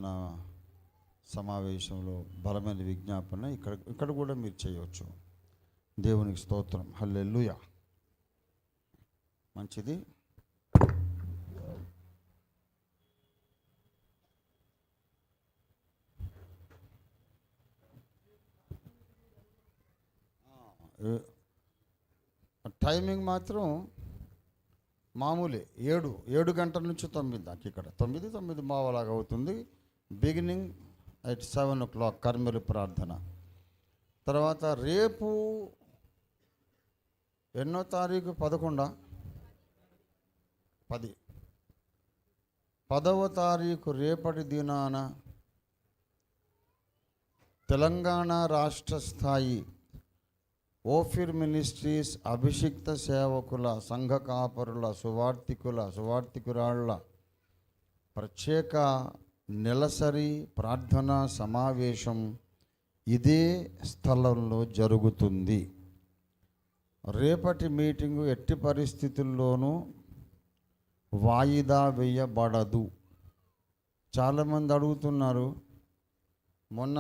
ప్రార్థన సమావేశంలో బలమైన విజ్ఞాపన ఇక్కడ కూడా మీరు చేయవచ్చు. దేవునికి స్తోత్రం. హల్లెలూయా. మంచిది. టైమింగ్ మాత్రం మామూలే, 7 గంటల నుంచి 9 దాకా. ఇక్కడ 9:09 అవుతుంది. బిగినింగ్ at 7 o'clock కర్మేలు ప్రార్థన. తర్వాత రేపు ఎన్నో తారీఖు? 10వ తారీఖు రేపటి దినాన తెలంగాణ రాష్ట్ర స్థాయి ఓఫిర్ మినిస్ట్రీస్ అభిషిక్త సేవకుల, సంఘ కాపరుల, సువార్థికురాళ్ల ప్రత్యేక నెలసరి ప్రార్థనా సమావేశం ఇదే స్థలంలో జరుగుతుంది. రేపటి మీటింగు ఎట్టి పరిస్థితుల్లోనూ వాయిదా వేయబడదు. చాలామంది అడుగుతున్నారు, మొన్న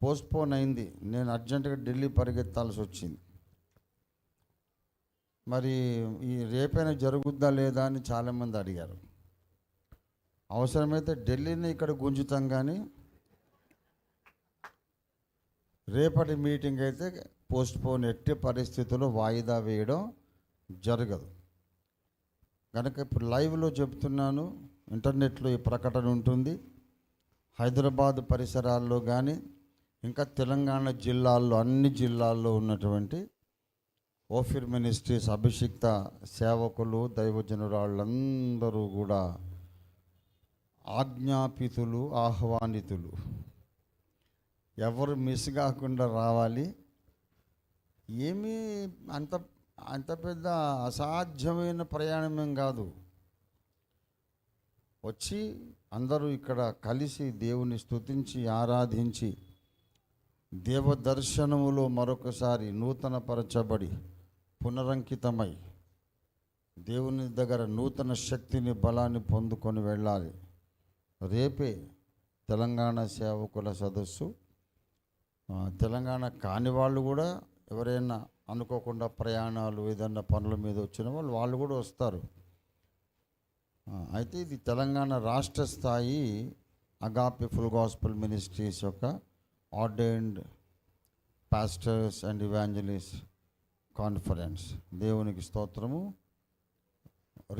పోస్ట్పోన్ అయింది, నేను అర్జెంటుగా ఢిల్లీ పరిగెత్తాల్సి వచ్చింది, మరి ఈ రేపైనా జరుగుద్దా లేదా అని చాలామంది అడిగారు. అవసరమైతే ఢిల్లీని ఇక్కడ గుంజుతాం, కానీ రేపటి మీటింగ్ అయితే పోస్ట్పోన్, ఎట్టి పరిస్థితుల్లో వాయిదా వేయడం జరగదు. కనుక ఇప్పుడు లైవ్లో చెప్తున్నాను, ఇంటర్నెట్లో ఈ ప్రకటన ఉంటుంది. హైదరాబాద్ పరిసరాల్లో కానీ ఇంకా తెలంగాణ జిల్లాల్లో, అన్ని జిల్లాల్లో ఉన్నటువంటి ఓఫిర్ మినిస్ట్రీస్ అభిషిక్త సేవకులు, దైవజనురాళ్ళందరూ కూడా ఆజ్ఞాపితులు, ఆహ్వానితులు. ఎవరు మిస్ కాకుండా రావాలి. ఏమీ అంత పెద్ద అసాధ్యమైన ప్రయాణమేం కాదు. వచ్చి అందరూ ఇక్కడ కలిసి దేవుని స్తుతించి ఆరాధించి దేవదర్శనములో మరొకసారి నూతనపరచబడి పునరంకితమై దేవుని దగ్గర నూతన శక్తిని, బలాన్ని పొందుకొని వెళ్ళాలి. రేపే తెలంగాణ సేవకుల సదస్సు. తెలంగాణ కాని వాళ్ళు కూడా ఎవరైనా అనుకోకుండా ప్రయాణాలు, ఏదన్నా పనుల మీద వచ్చిన వాళ్ళు కూడా వస్తారు. అయితే ఇది తెలంగాణ రాష్ట్ర స్థాయి అగాపే ఫుల్ గాస్పెల్ మినిస్ట్రీస్ యొక్క ordained pastors and evangelist conference. దేవునికి స్తోత్రము.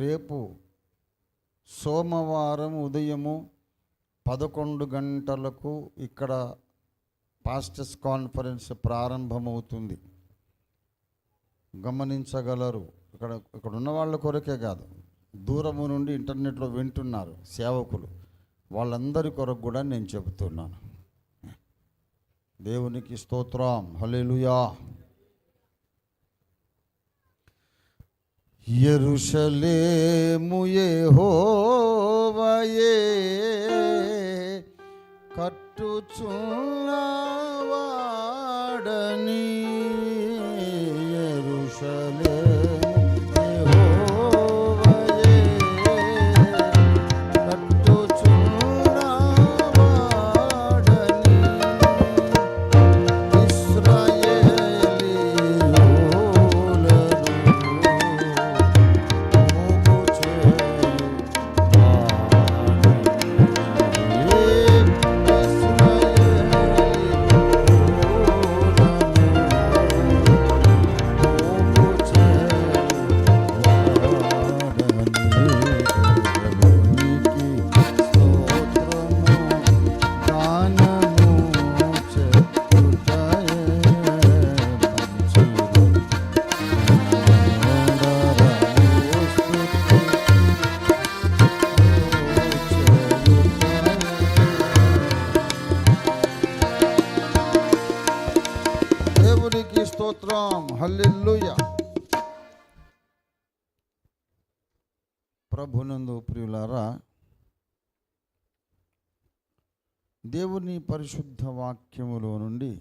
రేపు సోమవారం ఉదయము 11 గంటలకు ఇక్కడ పాస్టర్స్ కాన్ఫరెన్స్ ప్రారంభమవుతుంది. గమనించగలరు. ఇక్కడ ఉన్న వాళ్ళ కొరకే కాదు, దూరము నుండి ఇంటర్నెట్లో వింటున్నారు సేవకులు, వాళ్ళందరి కొరకు కూడా నేను చెబుతున్నాను. దేవునికి స్తోత్రం. హల్లెలూయా. యెరూషలేము యెహోవాయే కట్టుచున్నవాడని, యెరూషలేము స్తోత్రం. హల్లెలూయా. ప్రభునందు ప్రియులారా, దేవుని పరిశుద్ధ వాక్యములో నుండి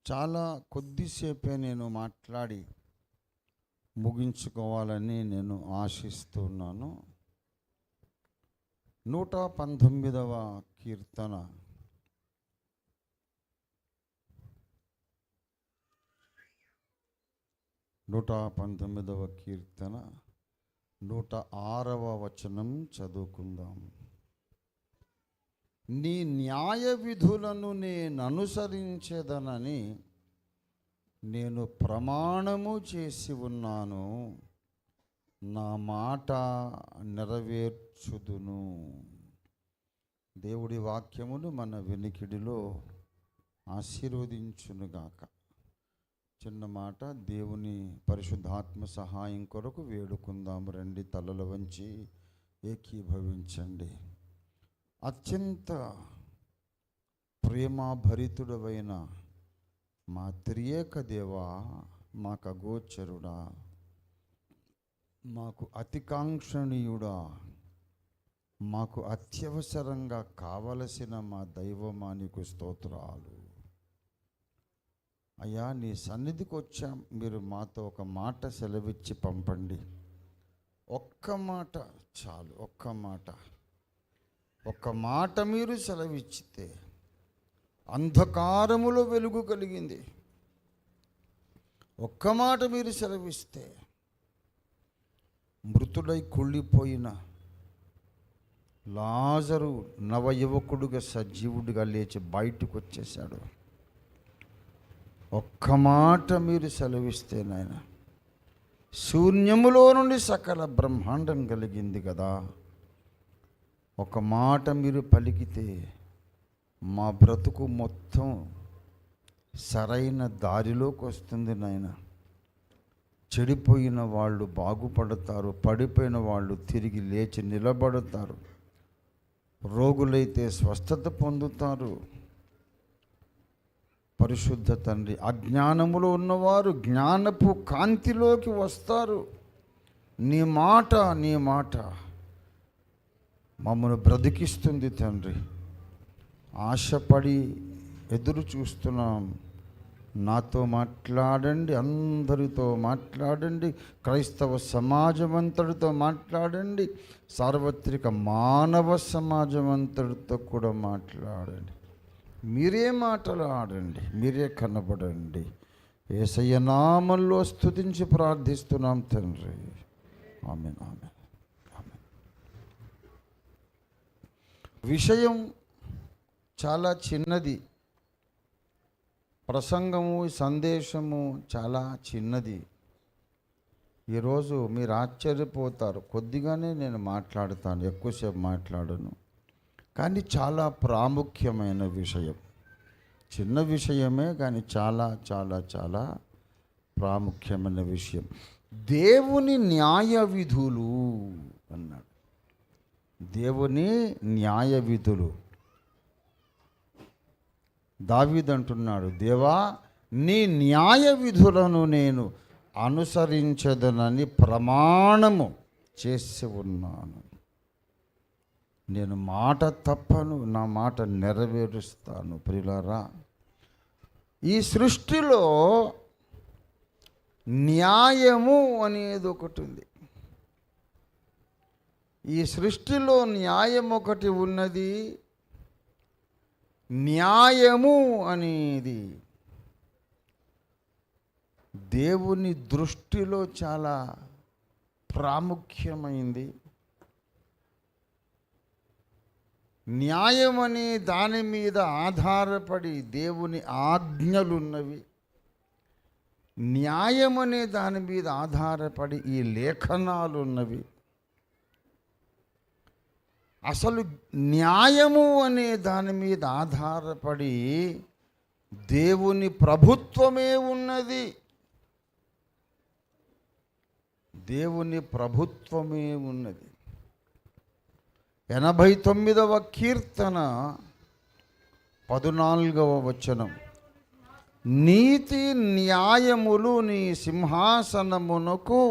చాలా కొద్దిసేపే నేను మాట్లాడి ముగించుకోవాలని నేను ఆశిస్తున్నాను. 119వ కీర్తన 119వ కీర్తన 106వ వచనం చదువుకుందాం. నీ న్యాయ విధులను నేను అనుసరించేదనని నేను ప్రమాణము చేసి ఉన్నాను, నా మాట నెరవేర్చుదును. దేవుడి వాక్యమును మన వెనికిడిలో ఆశీర్వదించునుగాక. చిన్న మాట, దేవుని పరిశుద్ధాత్మ సహాయం కొరకు వేడుకుందాం. రండి, తలలు వంచి ఏకీభవించండి. అత్యంత ప్రేమభరితుడవైన మా త్రియేక దేవా, మాకు అగోచరుడా, మాకు అతికాంక్షణీయుడా, మాకు అత్యవసరంగా కావలసిన మా దైవమానికి స్తోత్రాలు. అయ్యా, నీ సన్నిధికి వచ్చాం. మీరు మాతో ఒక మాట సెలవిచ్చి పంపండి. ఒక్క మాట చాలు, ఒక్క మాట మీరు సెలవిచ్చితే అంధకారములో వెలుగు కలిగింది. ఒక్క మాట మీరు సెలవిస్తే మృతుడై కుళ్ళిపోయిన లాజరు నవయువకుడుగా సజీవుడిగా లేచి బయటకు వచ్చేశాడు. ఒక్క మాట మీరు సెలవిస్తే నాయన, శూన్యములో నుండి సకల బ్రహ్మాండం కలిగింది కదా. ఒక మాట మీరు పలికితే మా బ్రతుకు మొత్తం సరైన దారిలోకి వస్తుంది నాయన. చెడిపోయిన వాళ్ళు బాగుపడతారు, పడిపోయిన వాళ్ళు తిరిగి లేచి నిలబడతారు, రోగులైతే స్వస్థత పొందుతారు. పరిశుద్ధ తండ్రి, అజ్ఞానములో ఉన్నవారు జ్ఞానపు కాంతిలోకి వస్తారు. నీ మాట మమ్మల్ని బ్రతికిస్తుంది తండ్రి. ఆశపడి ఎదురు చూస్తున్నాం. నాతో మాట్లాడండి, అందరితో మాట్లాడండి, క్రైస్తవ సమాజం అంతటితో మాట్లాడండి, సార్వత్రిక మానవ సమాజం అంతటితో కూడా మాట్లాడండి. మీరే మాటలు ఆడండి, మీరే కనబడండి. యేసయ్య నామములో స్తుతించి ప్రార్థిస్తున్నాం తండ్రి. ఆమేన్, ఆమేన్, ఆమేన్. విషయం చాలా చిన్నది, ప్రసంగము సందేశము చాలా చిన్నది. ఈరోజు మీరు ఆశ్చర్యపోతారు. కొద్దిగానే నేను మాట్లాడతాను, ఎక్కువసేపు మాట్లాడను. కానీ చాలా ప్రాముఖ్యమైన విషయం. చిన్న విషయమే కానీ చాలా చాలా చాలా ప్రాముఖ్యమైన విషయం. దేవుని న్యాయ విధులు అన్నాడు. దేవుని న్యాయ విధులు. దావీదు అంటున్నాడు, దేవా, నీ న్యాయ విధులను నేను అనుసరించదనని ప్రమాణము చేసి ఉన్నాను. నేను మాట తప్పను, నా మాట నెరవేరుస్తాను. ప్రియులారా, ఈ సృష్టిలో న్యాయము అనేది ఒకటి ఉంది. ఈ సృష్టిలో న్యాయం ఒకటి ఉన్నది. న్యాయము అనేది దేవుని దృష్టిలో చాలా ప్రాముఖ్యమైంది. న్యాయం అనే దాని మీద ఆధారపడి దేవుని ఆజ్ఞలున్నవి. న్యాయం అనే దాని మీద ఆధారపడి ఈ లేఖనాలు ఉన్నవి. అసలు న్యాయము అనే దాని మీద ఆధారపడి దేవుని ప్రభుత్వమే ఉన్నది. దేవుని ప్రభుత్వమే ఉన్నది. 89వ కీర్తన 14వ వచనం, నీతి న్యాయములు నీ సింహాసనమునకు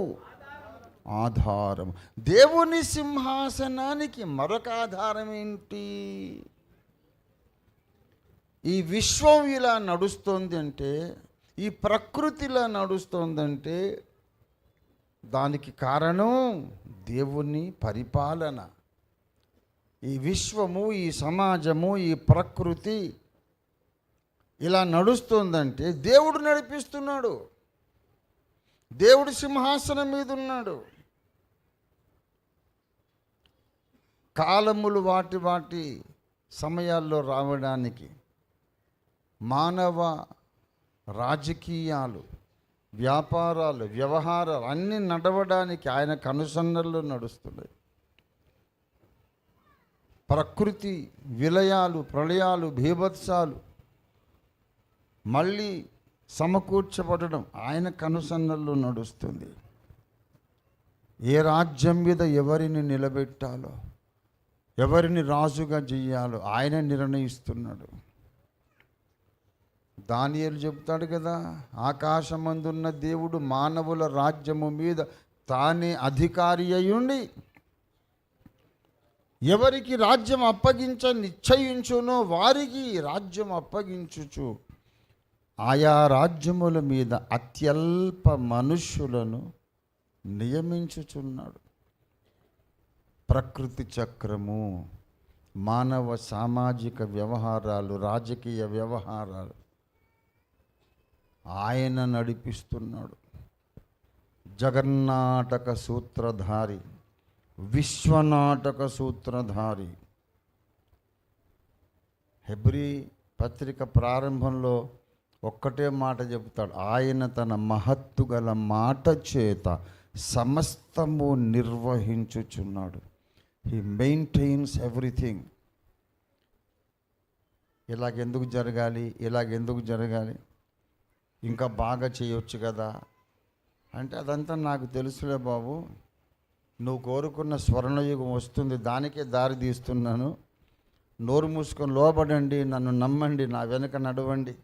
ఆధారం. దేవుని సింహాసనానికి మరొక ఆధారం ఏంటి? ఈ విశ్వం ఇలా నడుస్తోంది అంటే, ఈ ప్రకృతి ఇలా నడుస్తోందంటే దానికి కారణం దేవుని పరిపాలన. ఈ విశ్వము, ఈ సమాజము, ఈ ప్రకృతి ఇలా నడుస్తోందంటే దేవుడు నడిపిస్తున్నాడు. దేవుడు సింహాసనం మీద ఉన్నాడు. కాలములు వాటి వాటి సమయాల్లో రావడానికి, మానవ రాజకీయాలు, వ్యాపారాలు, వ్యవహారాలు అన్నీ నడవడానికి ఆయన కనుసన్నల్లో నడుస్తున్నాయి. ప్రకృతి విలయాలు, ప్రళయాలు, బీభత్సాలు మళ్ళీ సమకూర్చబడడం ఆయన కనుసన్నల్లో నడుస్తుంది. ఏ రాజ్యం మీద ఎవరిని నిలబెట్టాలో, ఎవరిని రాజుగా చెయ్యాలో ఆయన నిర్ణయిస్తున్నాడు. దానియేలు చెప్తాడు కదా, ఆకాశమందున్న దేవుడు మానవుల రాజ్యము మీద తానే అధికారి అయ్యుండి ఎవరికి రాజ్యం అప్పగించ నిశ్చయించునో వారికి రాజ్యం అప్పగించుచు ఆయా రాజ్యముల మీద అత్యల్ప మనుష్యులను నియమించుచున్నాడు. ప్రకృతి చక్రము, మానవ సామాజిక వ్యవహారాలు, రాజకీయ వ్యవహారాలు ఆయన నడిపిస్తున్నాడు. జగన్నాటక సూత్రధారి, విశ్వనాటక సూత్రధారి. హెబ్రీ పత్రిక ప్రారంభంలో ఒక్కటే మాట చెబుతాడు, ఆయన తన మహత్తు గల మాట చేత సమస్తము నిర్వహించుచున్నాడు. He maintains everything. ఇలాగెందుకు జరగాలి, ఇలాగెందుకు జరగాలి, ఇంకా బాగా చేయొచ్చు కదా అంటే, అదంతా నాకు తెలుసులే బాబు, నువ్వు కోరుకున్న స్వర్ణయుగం వస్తుంది, దానికే దారి తీస్తున్నాను. నోరు మూసుకొని లోబడండి, నన్ను నమ్మండి, నా వెనుక నడవండి.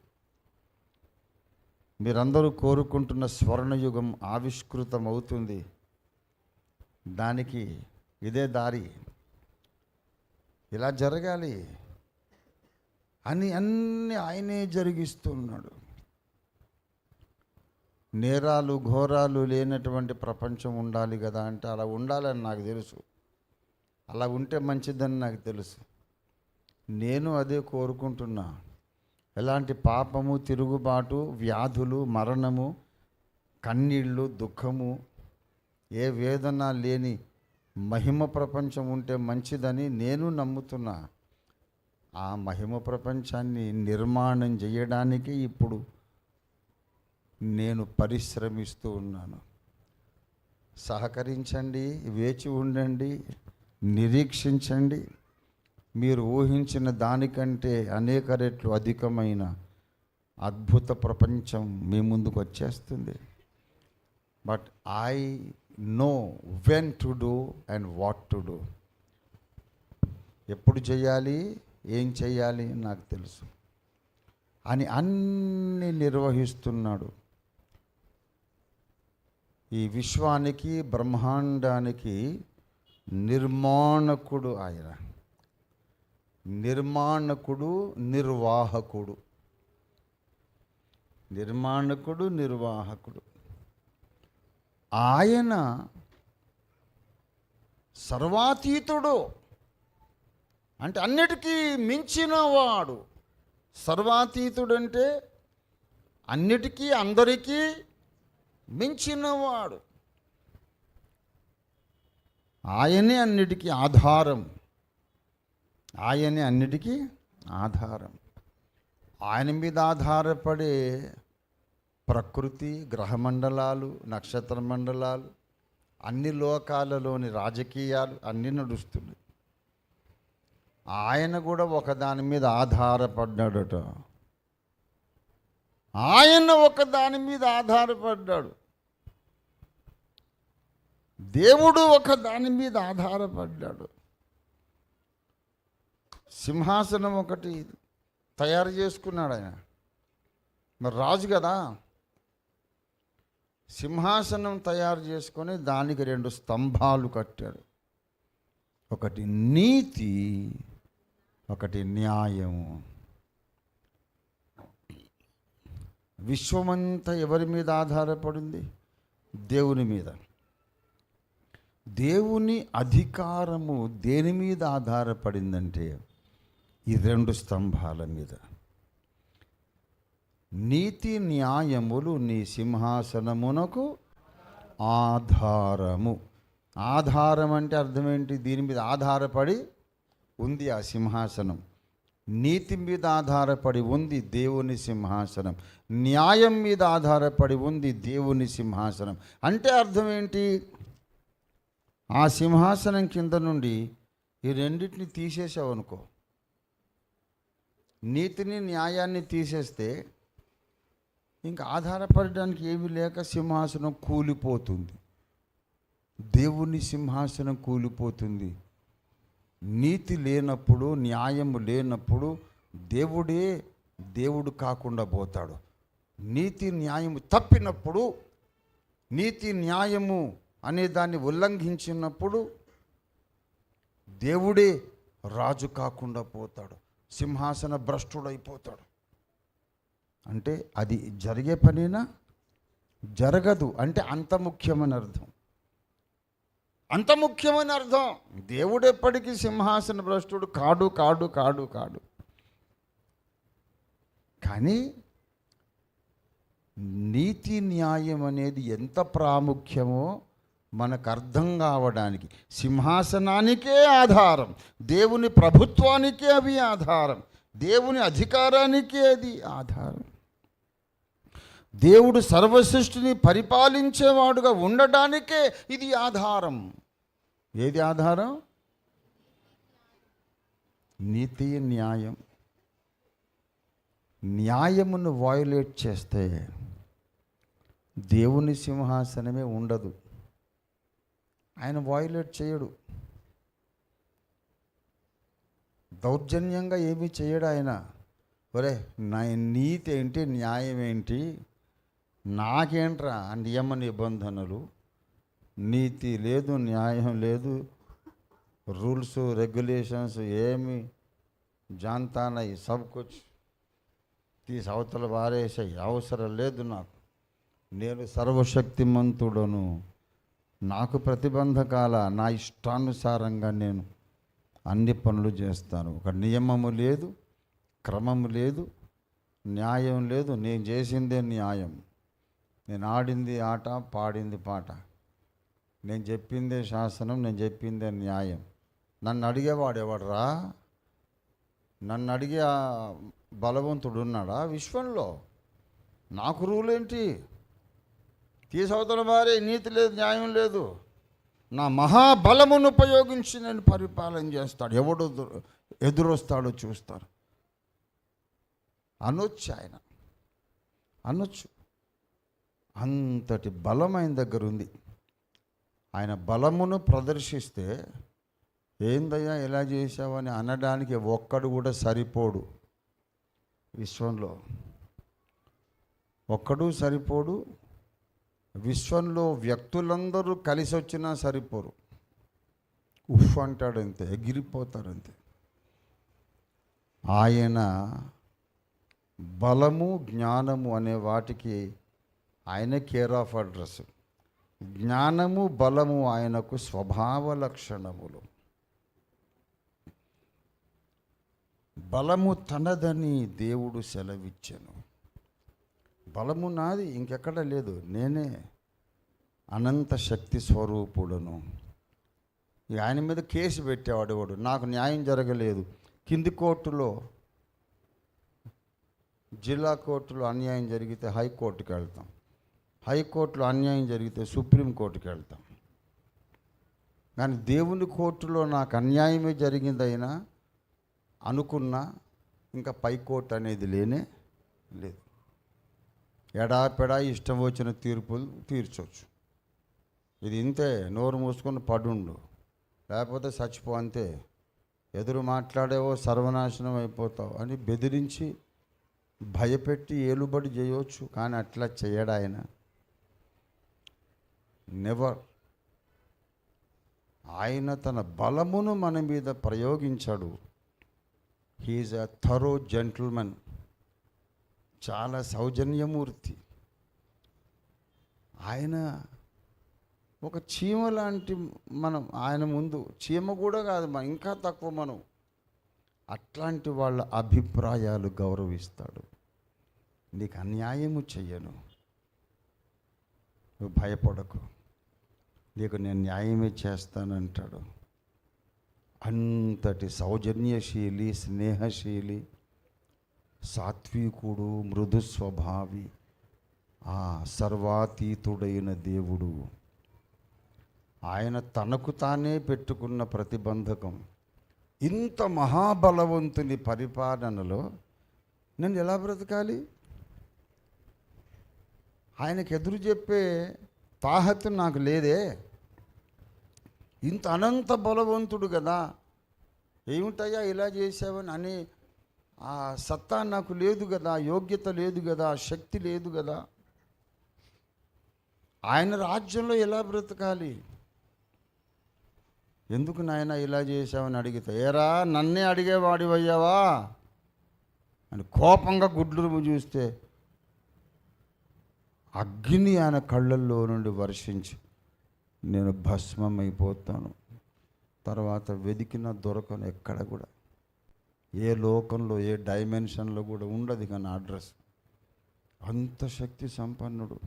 మీరందరూ కోరుకుంటున్న స్వర్ణయుగం ఆవిష్కృతం అవుతుంది, దానికి ఇదే దారి, ఇలా జరగాలి అని అన్నీ ఆయనే జరిగిస్తున్నాడు. నేరాలు ఘోరాలు లేనటువంటి ప్రపంచం ఉండాలి కదా అంటే, అలా ఉండాలని నాకు తెలుసు, అలా ఉంటే మంచిదని నాకు తెలుసు. నేను అదే కోరుకుంటున్నా. ఎలాంటి పాపము, తిరుగుబాటు, వ్యాధులు, మరణము, కన్నీళ్ళు, దుఃఖము, ఏ వేదన లేని మహిమ ప్రపంచం ఉంటే మంచిదని నేను నమ్ముతున్నా. ఆ మహిమ ప్రపంచాన్ని నిర్మాణం చేయడానికి ఇప్పుడు నేను పరిశ్రమిస్తూ ఉన్నాను. సహకరించండి, వేచి ఉండండి, నిరీక్షించండి. మీరు ఊహించిన దానికంటే అనేక రెట్లు అధికమైన అద్భుత ప్రపంచం మీ ముందుకు వచ్చేస్తుంది. But I know when to do and what to do. ఎప్పుడు చేయాలి, ఏం చేయాలి నాకు తెలుసు అని అన్నీ నిర్వహిస్తున్నాడు. ఈ విశ్వానికి, బ్రహ్మాండానికి నిర్మాణకుడు ఆయన. నిర్మాణకుడు, నిర్వాహకుడు. నిర్మాణకుడు, నిర్వాహకుడు. ఆయన సర్వాతీతుడు, అంటే అన్నిటికీ మించినవాడు. సర్వాతీతుడు అంటే అన్నిటికీ, అందరికీ మించినవాడు. ఆయనే అన్నిటికీ ఆధారం. ఆయనే అన్నిటికీ ఆధారం. ఆయన మీద ఆధారపడే ప్రకృతి, గ్రహమండలాలు, నక్షత్ర మండలాలు, అన్ని లోకాలలోని రాజకీయాలు అన్నీ నడుస్తున్నాయి. ఆయన కూడా ఒకదాని మీద ఆధారపడ్డాడట. ఆయన ఒకదాని మీద ఆధారపడ్డాడు. దేవుడు ఒకదాని మీద ఆధారపడ్డాడు. సింహాసనం ఒకటి తయారు చేసుకున్నాడు ఆయన. మరి రాజు కదా, సింహాసనం తయారు చేసుకొని దానికి 2 స్తంభాలు కట్టాడు. ఒకటి నీతి, ఒకటి న్యాయము. విశ్వమంతా ఎవరి మీద ఆధారపడింది? దేవుని మీద. దేవుని అధికారము దేని మీద ఆధారపడిందంటే ఈ 2 స్తంభాల మీద. నీతి న్యాయములు నీ సింహాసనమునకు ఆధారము. ఆధారం అంటే అర్థం ఏంటి? దీని మీద ఆధారపడి ఉంది ఆ సింహాసనం. నీతి మీద ఆధారపడి ఉంది దేవుని సింహాసనం. న్యాయం మీద ఆధారపడి ఉంది దేవుని సింహాసనం. అంటే అర్థం ఏంటి? ఆ సింహాసనం కింద నుండి ఈ రెండింటిని తీసేసావు అనుకో, నీతిని న్యాయాన్ని తీసేస్తే ఇంకా ఆధారపడడానికి ఏమీ లేక సింహాసనం కూలిపోతుంది. దేవుని సింహాసనం కూలిపోతుంది. నీతి లేనప్పుడు, న్యాయము లేనప్పుడు దేవుడే దేవుడు కాకుండా పోతాడు. నీతి న్యాయము తప్పినప్పుడు, నీతి న్యాయము అనే దాన్ని ఉల్లంఘించినప్పుడు దేవుడే రాజు కాకుండా పోతాడు, సింహాసన భ్రష్టుడైపోతాడు. అంటే అది జరిగే పనేనా? జరగదు. అంటే అంత ముఖ్యమని అర్థం. అంత ముఖ్యమని అర్థం. దేవుడు ఎప్పటికీ సింహాసన భ్రష్టుడు కాడు కాడు కాడు కాడు. కానీ నీతి న్యాయం అనేది ఎంత ప్రాముఖ్యమో మనకు అర్థం కావడానికి సింహాసనానికే ఆధారం, దేవుని ప్రభుత్వానికే అవి ఆధారం, దేవుని అధికారానికే అది ఆధారం. దేవుడు సర్వసృష్టిని పరిపాలించేవాడుగా ఉండడానికే ఇది ఆధారం. ఏది ఆధారం? నీతి న్యాయం. న్యాయమును వయోలేట్ చేస్తే దేవుని సింహాసనమే ఉండదు. ఆయన వయోలేట్ చేయడు, దౌర్జన్యంగా ఏమీ చేయడు ఆయన. ఒరే నా నీతి ఏంటి, న్యాయం ఏంటి, నాకేంట్రా నియమ నిబంధనలు, నీతి లేదు, న్యాయం లేదు, రూల్స్ రెగ్యులేషన్స్ ఏమి జాంతానయి సబ్ కుచ్ తీసి అవతల వారేసాయి, అవసరం లేదు నాకు, నేను సర్వశక్తిమంతుడను, నాకు ప్రతిబంధకాల, నా ఇష్టానుసారంగా నేను అన్ని పనులు చేస్తాను. ఒక నియమము లేదు, క్రమము లేదు, న్యాయం లేదు. నేను చేసిందే న్యాయం, నేను ఆడింది ఆట, పాడింది పాట, నేను చెప్పిందే శాసనం, నేను చెప్పిందే న్యాయం. నన్ను అడిగేవాడు ఎవడరా? నన్ను అడిగే బలవంతుడు ఉన్నాడా విశ్వంలో? నాకు రూల్ ఏంటి? తీసవతల వారే నీతి లేదు, న్యాయం లేదు, నా మహాబలమును ఉపయోగించి నేను పరిపాలన చేస్తాడు, ఎవడు ఎదురొస్తాడో చూస్తారు అనొచ్చు. ఆయన అనొచ్చు. అంతటి బలం ఆయన దగ్గర ఉంది. ఆయన బలమును ప్రదర్శిస్తే ఏందయ్యా ఎలా చేశావని అనడానికి ఒక్కడు కూడా సరిపోడు విశ్వంలో. ఒక్కడు సరిపోడు. విశ్వంలో వ్యక్తులందరూ కలిసి వచ్చినా సరిపోరు. ఉఫ్ అంటాడంతే, ఎగిరిపోతారంతే. ఆయన బలము జ్ఞానము అనే వాటికి ఆయన కేర్ ఆఫ్ అడ్రస్. జ్ఞానము బలము ఆయనకు స్వభావ లక్షణములు. బలము తనదని దేవుడు సెలవిచ్చెను. బలము నాది, ఇంకెక్కడ లేదు, నేనే అనంత శక్తి స్వరూపుడును. ఆయన మీద కేసు పెట్టేవాడు వాడు, నాకు న్యాయం జరగలేదు. కింది కోర్టులో, జిల్లా కోర్టులో అన్యాయం జరిగితే హైకోర్టుకి వెళ్తాం, హైకోర్టులో అన్యాయం జరిగితే సుప్రీంకోర్టుకి వెళ్తాం. కానీ దేవుని కోర్టులో నాకు అన్యాయమే జరిగిందైనా అనుకున్నా ఇంకా పైకోర్టు అనేది లేనే లేదు. ఎడాపెడా ఇష్టం వచ్చిన తీర్పులు తీర్చవచ్చు. ఇది ఇంతే, నోరు మూసుకొని పడుండు, లేకపోతే చచ్చిపో అంతే. ఎదురు మాట్లాడేవో సర్వనాశనం అయిపోతావు అని బెదిరించి భయపెట్టి ఏలుబడి చేయవచ్చు. కానీ అట్లా చేయడు ఆయన. నెవర్. ఆయన తన బలమును మన మీద ప్రయోగించాడు. He is a thorough gentleman. చాలా సౌజన్యమూర్తి. ఆయన ఒక చీమ లాంటి, మనం ఆయన ముందు చీమ కూడా కాదు, ఇంకా తక్కువ మనం. అట్లాంటి వాళ్ళ అభిప్రాయాలు గౌరవిస్తాడు. నీకు అన్యాయము చెయ్యను, నువ్వు భయపడకు, నీకు నేను న్యాయమే చేస్తానంటాడు. అంతటి సౌజన్యశీలి, స్నేహశీలి, సాత్వికుడు, మృదు స్వభావి, ఆ సర్వాతీతుడైన దేవుడు ఆయన తనకు తానే పెట్టుకున్న ప్రతిబంధకం. ఇంత మహాబలవంతుని పరిపాలనలో నేను ఎలా బ్రతకాలి? ఆయనకు ఎదురు చెప్పే తాహతు నాకు లేదే. ఇంత అనంత బలవంతుడు కదా, ఏమిటయ్యా ఇలా చేసావని అనే ఆ సత్తా నాకు లేదు కదా, యోగ్యత లేదు కదా, శక్తి లేదు కదా. ఆయన రాజ్యంలో ఎలా బ్రతకాలి? ఎందుకు నాయన ఇలా చేసావని అడిగితే, ఏరా నన్నే అడిగేవాడివయ్యావా అని కోపంగా గుడ్లు చూస్తే అగ్ని ఆయన కళ్ళల్లో నుండి వర్షించి నేను భస్మమైపోతాను. తర్వాత వెతికిన దొరకను, ఎక్కడ కూడా ఏ లోకంలో ఏ డైమెన్షన్లో కూడా ఉండదు కానీ అడ్రస్. అంత శక్తి సంపన్నుడు,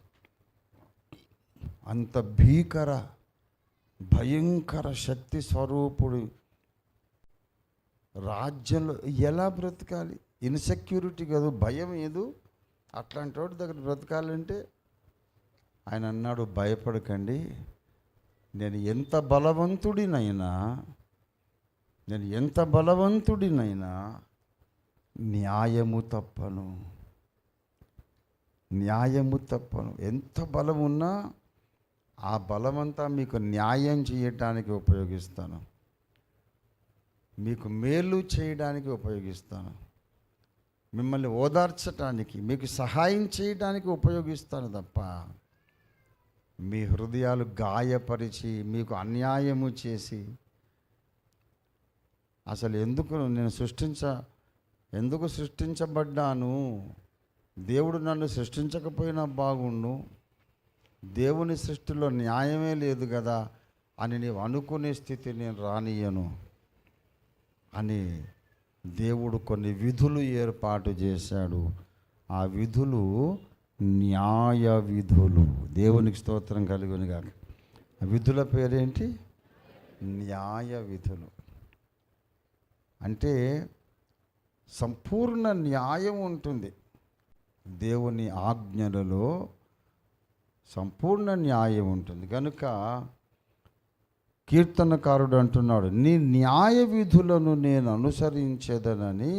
అంత భీకర భయంకర శక్తి స్వరూపుడు రాజ్యంలో ఎలా బ్రతకాలి? ఇన్సెక్యూరిటీ కాదు, భయం ఏదు. అట్లాంటి వాడి దగ్గర బ్రతకాలంటే ఆయన అన్నాడు, భయపడకండి, నేను ఎంత బలవంతుడినైనా న్యాయము తప్పను. ఎంత బలం ఉన్నా ఆ బలమంతా మీకు న్యాయం చేయటానికి ఉపయోగిస్తాను, మీకు మేలు చేయడానికి ఉపయోగిస్తాను, మిమ్మల్ని ఓదార్చటానికి, మీకు సహాయం చేయడానికి ఉపయోగిస్తాను తప్ప మీ హృదయాలు గాయపరిచి మీకు అన్యాయము చేసి అసలు ఎందుకు సృష్టించబడ్డాను, దేవుడు నన్ను సృష్టించకపోయినా బాగుండు, దేవుని సృష్టిలో న్యాయమే లేదు కదా అని నీవు అనుకునే స్థితి నేను రానియను అని దేవుడు కొన్ని విధులు ఏర్పాటు చేశాడు. ఆ విధులు న్యాయ విధులు. దేవునికి స్తోత్రం కలుగును గాక. ఆ విధుల పేరేంటి? న్యాయ విధులు. అంటే సంపూర్ణ న్యాయం ఉంటుంది దేవుని ఆజ్ఞలలో, సంపూర్ణ న్యాయం ఉంటుంది. కనుక కీర్తనకారుడు అంటున్నాడు, నీ న్యాయ విధులను నేను అనుసరించేదనని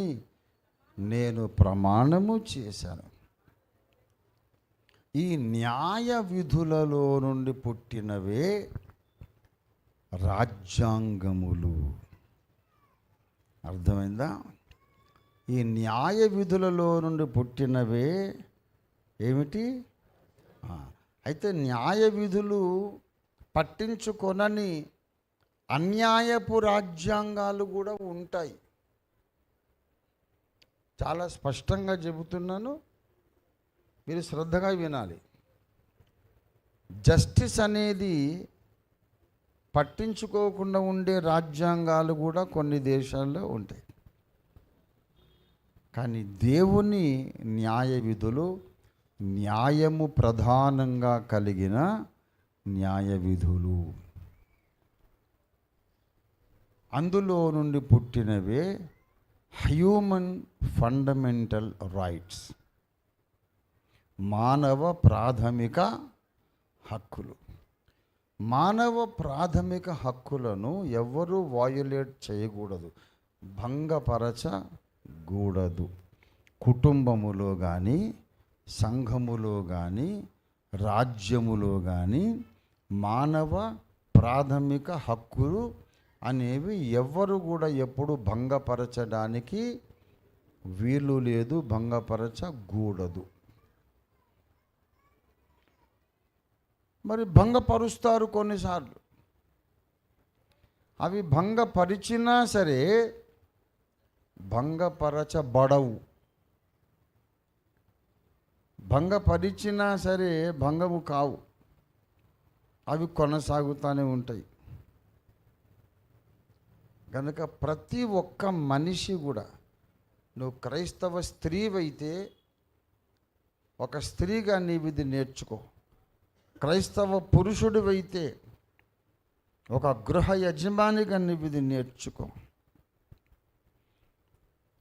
నేను ప్రమాణము చేశాను. ఈ న్యాయ విధులలో నుండి పుట్టినవే రాజ్యాంగములు. అర్థమైందా? ఈ న్యాయ విధులలో నుండి పుట్టినవే ఏమిటి? అయితే న్యాయ విధులు పట్టించుకొనని అన్యాయపు రాజ్యాంగాలు కూడా ఉంటాయి. చాలా స్పష్టంగా చెబుతున్నాను, మీరు శ్రద్ధగా వినాలి. జస్టిస్ అనేది పట్టించుకోకుండా ఉండే రాజ్యాంగాలు కూడా కొన్ని దేశాల్లో ఉంటాయి. కానీ దేవుని న్యాయ విధులు న్యాయము ప్రధానంగా కలిగిన న్యాయ విధులు. అందులో నుండి పుట్టినవే హ్యూమన్ ఫండమెంటల్ రైట్స్, మానవ ప్రాథమిక హక్కులు. మానవ ప్రాథమిక హక్కులను ఎవ్వరూ వయోలేట్ చేయకూడదు, భంగపరచకూడదు. కుటుంబములో కానీ, సంఘములో కానీ, రాజ్యములో కానీ మానవ ప్రాథమిక హక్కులు అనేవి ఎవ్వరు కూడా ఎప్పుడు భంగపరచడానికి వీలు లేదు, భంగపరచకూడదు. మరి భంగపరుస్తారు కొన్నిసార్లు. అవి భంగపరిచినా సరే భంగపరచబడవు. భంగపరిచినా సరే భంగము కావు, అవి కొనసాగుతూనే ఉంటాయి. కనుక ప్రతి ఒక్క మనిషి కూడా, నువ్వు క్రైస్తవ స్త్రీవైతే ఒక స్త్రీగా నీవిది నేర్చుకో. క్రైస్తవ పురుషుడివైతే ఒక గృహ యజమానిగా నీవిది నేర్చుకో.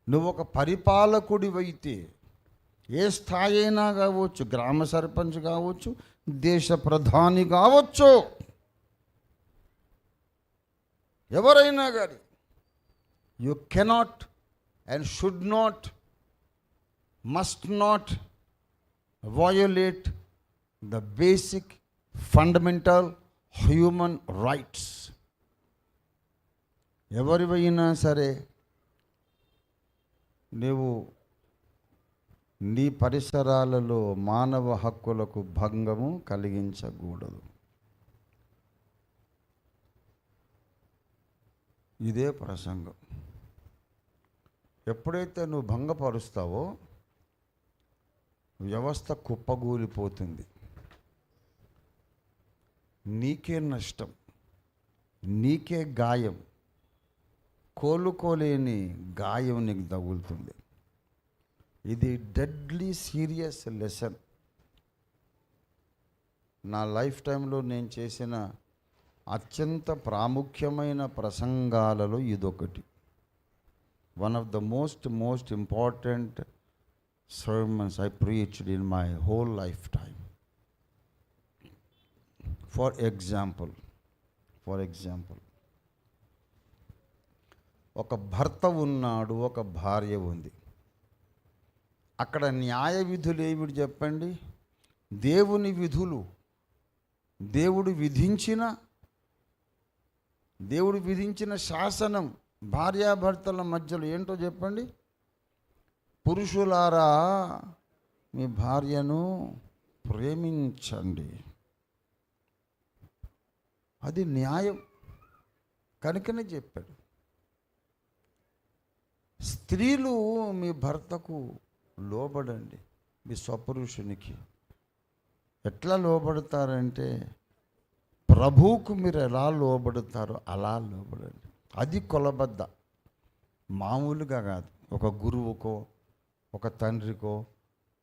నువ్వు ఒక పరిపాలకుడివైతే ఏ స్థాయి అయినా కావచ్చు, గ్రామ సర్పంచ్ కావచ్చు, దేశ ప్రధాని కావచ్చు, ఎవరైనా కానీ you cannot and should not, must not violate the basic fundamental human rights. ఎవరివైనా సరే నీవు నీ పరిసరాలలో మానవ హక్కులకు భంగము కలిగించకూడదు. ఇదే ప్రసంగం. ఎప్పుడైతే నువ్వు భంగపరుస్తావో వ్యవస్థ కుప్పగూలిపోతుంది, నీకే నష్టం, నీకే గాయం, కోలుకోలేని గాయం నీకు తగులుతుంది. ఇది డెడ్లీ సీరియస్ లెసన్. నా లైఫ్ టైంలో నేను చేసిన అత్యంత ప్రాముఖ్యమైన ప్రసంగాలలో ఇదొకటి. One of the most important sermons I preached in my whole lifetime. For example, ఒక భర్త ఉన్నాడు, ఒక భార్య ఉంది. అక్కడ న్యాయ విధులు ఏమిటి చెప్పండి? దేవుని విధులు, దేవుడు విధించిన శాసనం భార్యాభర్తల మధ్యలో ఏంటో చెప్పండి. పురుషులారా, మీ భార్యను ప్రేమించండి. అది న్యాయం కనుకనే చెప్పాడు. స్త్రీలు మీ భర్తకు లోబడండి, మీ స్వపురుషునికి. ఎట్లా లోబడతారంటే, ప్రభువుకు మీరు ఎలా లోబడతారో అలా లోబడండి. అది కొలబద్ద, మామూలుగా కాదు. ఒక గురువుకో, ఒక తండ్రికో,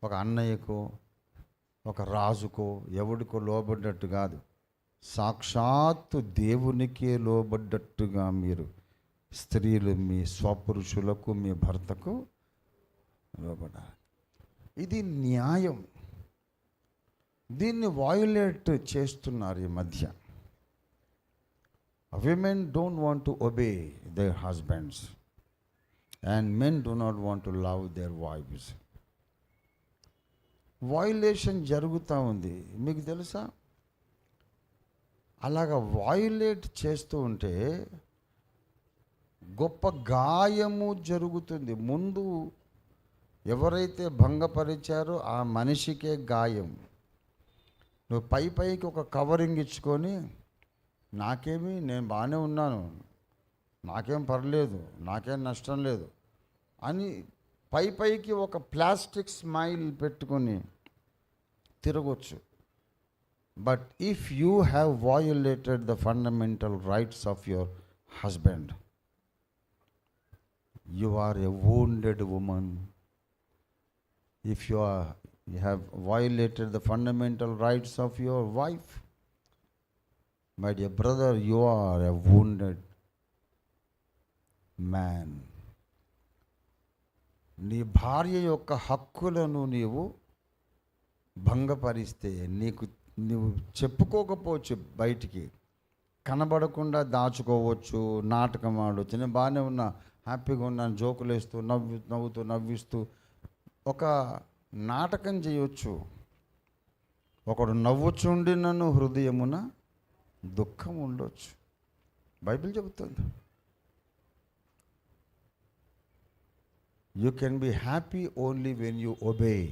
ఒక అన్నయ్యకో, ఒక రాజుకో, ఎవడికో లోబడ్డట్టు కాదు. సాక్షాత్తు దేవునికే లోబడ్డట్టుగా మీరు స్త్రీలు మీ స్వపురుషులకు, మీ భర్తకు లోబడాలి. ఇది న్యాయం. దీన్ని వయోలేట్ చేస్తున్నారు ఈ మధ్య. Women don't want to obey there husbands and men do not want to love their wives. Violation జరుగుతూ ఉంది, మీకు తెలుసా? అలాగా వయోలేట్ చేస్తూ ఉంటే గొప్ప గాయము జరుగుతుంది. ముందు ఎవరైతే భంగపరిచారో ఆ మనిషికే గాయం. నువ్వు పైకి ఒక కవరింగ్ ఇచ్చుకొని, నాకేమి, నేను బాగానే ఉన్నాను, నాకేం పర్లేదు, నాకేం నష్టం లేదు అని పైకి ఒక ప్లాస్టిక్ స్మైల్ పెట్టుకొని తిరగొచ్చు. But if you have violated the fundamental rights of your husband, you are a wounded woman. If you have violated the fundamental rights of your wife, my dear brother, you are a wounded man. నీ భార్య యొక్క హక్కులను నీవు భంగపరిస్తే, నువ్వు చెప్పుకోకపోవచ్చు, బయటికి కనబడకుండా దాచుకోవచ్చు, నాటకం ఆడవచ్చు. నేను బాగానే ఉన్నా, హ్యాపీగా ఉన్నాను, జోకులు వేస్తూ నవ్విస్తూ ఒక నాటకం చేయవచ్చు. ఒకడు నవ్వుచుండి నన్ను హృదయమున దుఃఖం ఉండొచ్చు. బైబిల్ చెబుతుంది. You can be happy only when you obey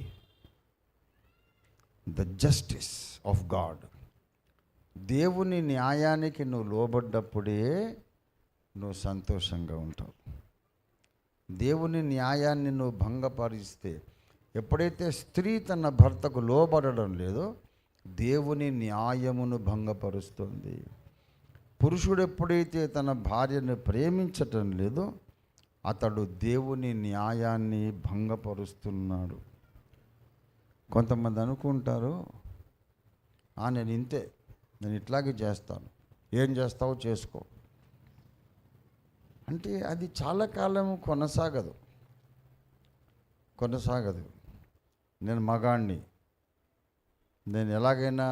the justice of God. దేవుని న్యాయానికి నువ్వు లోబడ్డప్పుడే నువ్వు సంతోషంగా ఉంటావు. దేవుని న్యాయాన్ని నువ్వు భంగపరిస్తే, ఎప్పుడైతే స్త్రీ తన భర్తకు లోబడడం లేదో దేవుని న్యాయమును భంగపరుస్తుంది. పురుషుడు ఎప్పుడైతే తన భార్యను ప్రేమించటం లేదో అతడు దేవుని న్యాయాన్ని భంగపరుస్తున్నాడు. కొంతమంది అనుకుంటారు, నేను ఇంతే, నేను ఇట్లాగే చేస్తాను, ఏం చేస్తావో చేసుకో అంటే అది చాలా కాలం కొనసాగదు. నేను మగాణ్ణి, నేను ఎలాగైనా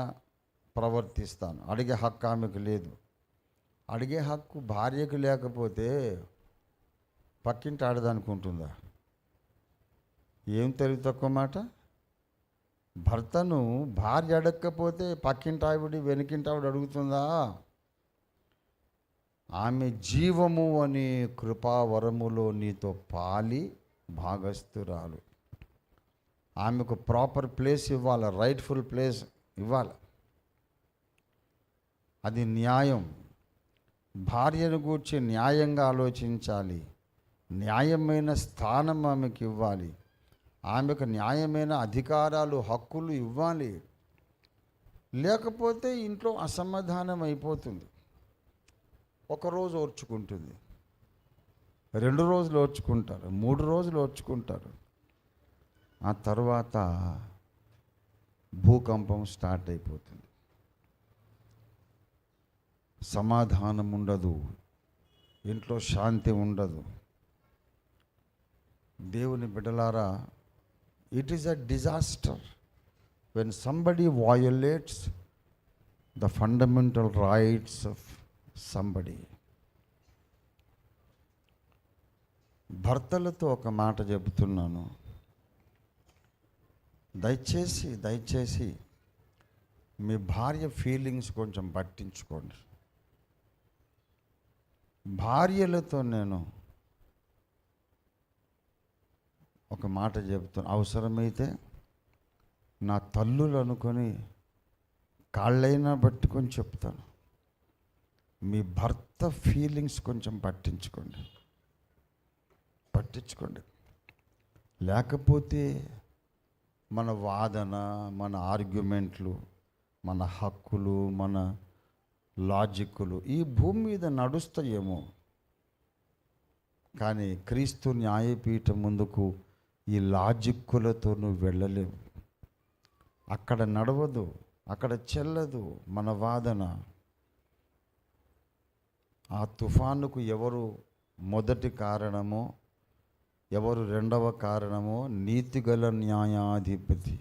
ప్రవర్తిస్తాను, అడిగే హక్కు ఆమెకు లేదు. అడిగే హక్కు భార్యకు లేకపోతే పక్కింటి ఆడదనుకుంటుందా? ఏం తెలివి తక్కువ మాట. భర్తను భార్య అడగకపోతే పక్కింటి ఆవిడ వెనుకింటి ఆవిడ అడుగుతుందా? ఆమె జీవము అనే కృపావరములో నీతో పాలి భాగస్థురాలు. ఆమెకు ప్రాపర్ ప్లేస్ ఇవ్వాలి, రైట్ఫుల్ ప్లేస్ ఇవ్వాలి. అది న్యాయం. భార్యను గూర్చి న్యాయంగా ఆలోచించాలి. న్యాయమైన స్థానం ఆమెకు ఇవ్వాలి. ఆమెకు న్యాయమైన అధికారాలు, హక్కులు ఇవ్వాలి. లేకపోతే ఇంట్లో అసమాధానం అయిపోతుంది. ఒకరోజు ఓర్చుకుంటుంది, 2 రోజులు ఓర్చుకుంటారు, 3 రోజులు ఓర్చుకుంటారు. ఆ తర్వాత భూకంపం స్టార్ట్ అయిపోతుంది. సమాధానం ఉండదు, ఇంట్లో శాంతి ఉండదు. దేవుని బిడ్డలారా, it is a disaster when somebody violates the fundamental rights of somebody. భర్తలతో ఒక మాట చెబుతున్నాను, దయచేసి మీ భార్య ఫీలింగ్స్ కొంచెం పట్టించుకోండి. భార్యలతో నేను ఒక మాట చెబుతాను, అవసరమైతే నా తల్లులు అనుకొని కాళ్ళైనా పట్టుకొని చెప్తాను. మీ భర్త ఫీలింగ్స్ కొంచెం పట్టించుకోండి. లేకపోతే మన వాదన, మన ఆర్గ్యుమెంట్లు, మన హక్కులు, మన లాజిక్కులు ఈ భూమి మీద నడుస్తాయేమో, కానీ క్రీస్తు న్యాయపీఠం ముందుకు ఈ లాజిక్కులతో నువ్వు వెళ్ళలేవు. అక్కడ నడవదు, అక్కడ చెల్లదు మన వాదన. ఆ తుఫానుకు ఎవరు మొదటి కారణమో, ఎవరు రెండవ కారణమో, నీతిగల న్యాయాధిపతి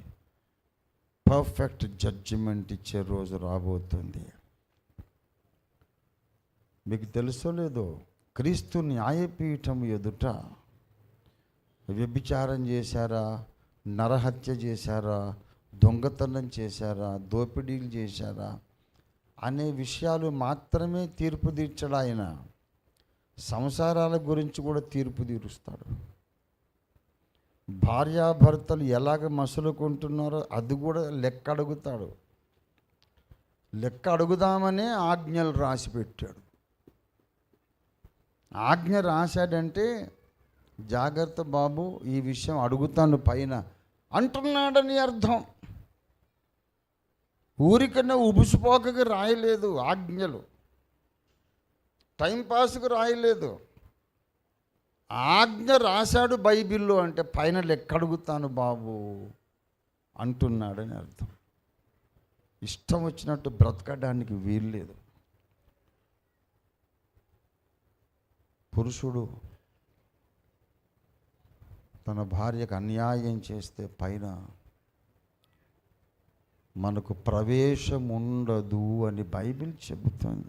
పర్ఫెక్ట్ జడ్జిమెంట్ ఇచ్చే రోజు రాబోతుంది. మీకు తెలుసో లేదో, క్రీస్తు న్యాయపీఠం ఎదుట వ్యభిచారం చేశారా, నరహత్య చేశారా, దొంగతనం చేశారా, దోపిడీలు చేశారా అనే విషయాలు మాత్రమే తీర్పు తీర్చడు ఆయన. సంసారాల గురించి కూడా తీర్పు తీరుస్తాడు. భార్యాభర్తలు ఎలాగ మసులుకుంటున్నారో అది కూడా లెక్క అడుగుతాడు. లెక్క అడుగుదామనే ఆజ్ఞలు రాసి పెట్టాడు. ఆజ్ఞ రాశాడంటే జాగ్రత్త బాబు, ఈ విషయం అడుగుతాను పైన అంటున్నాడని అర్థం. ఊరికన్నా ఉబుసుపోకకి రాయలేదు ఆజ్ఞలు, టైంపాస్కి రాయలేదు. ఆజ్ఞ రాశాడు బైబిల్లో అంటే పైన లెక్క అడుగుతాను బాబు అంటున్నాడని అర్థం. ఇష్టం వచ్చినట్టు బ్రతకడానికి వీల్లేదు. పురుషుడు తన భార్యకు అన్యాయం చేస్తే పైన మనకు ప్రవేశం ఉండదు అని బైబిల్ చెబుతుంది.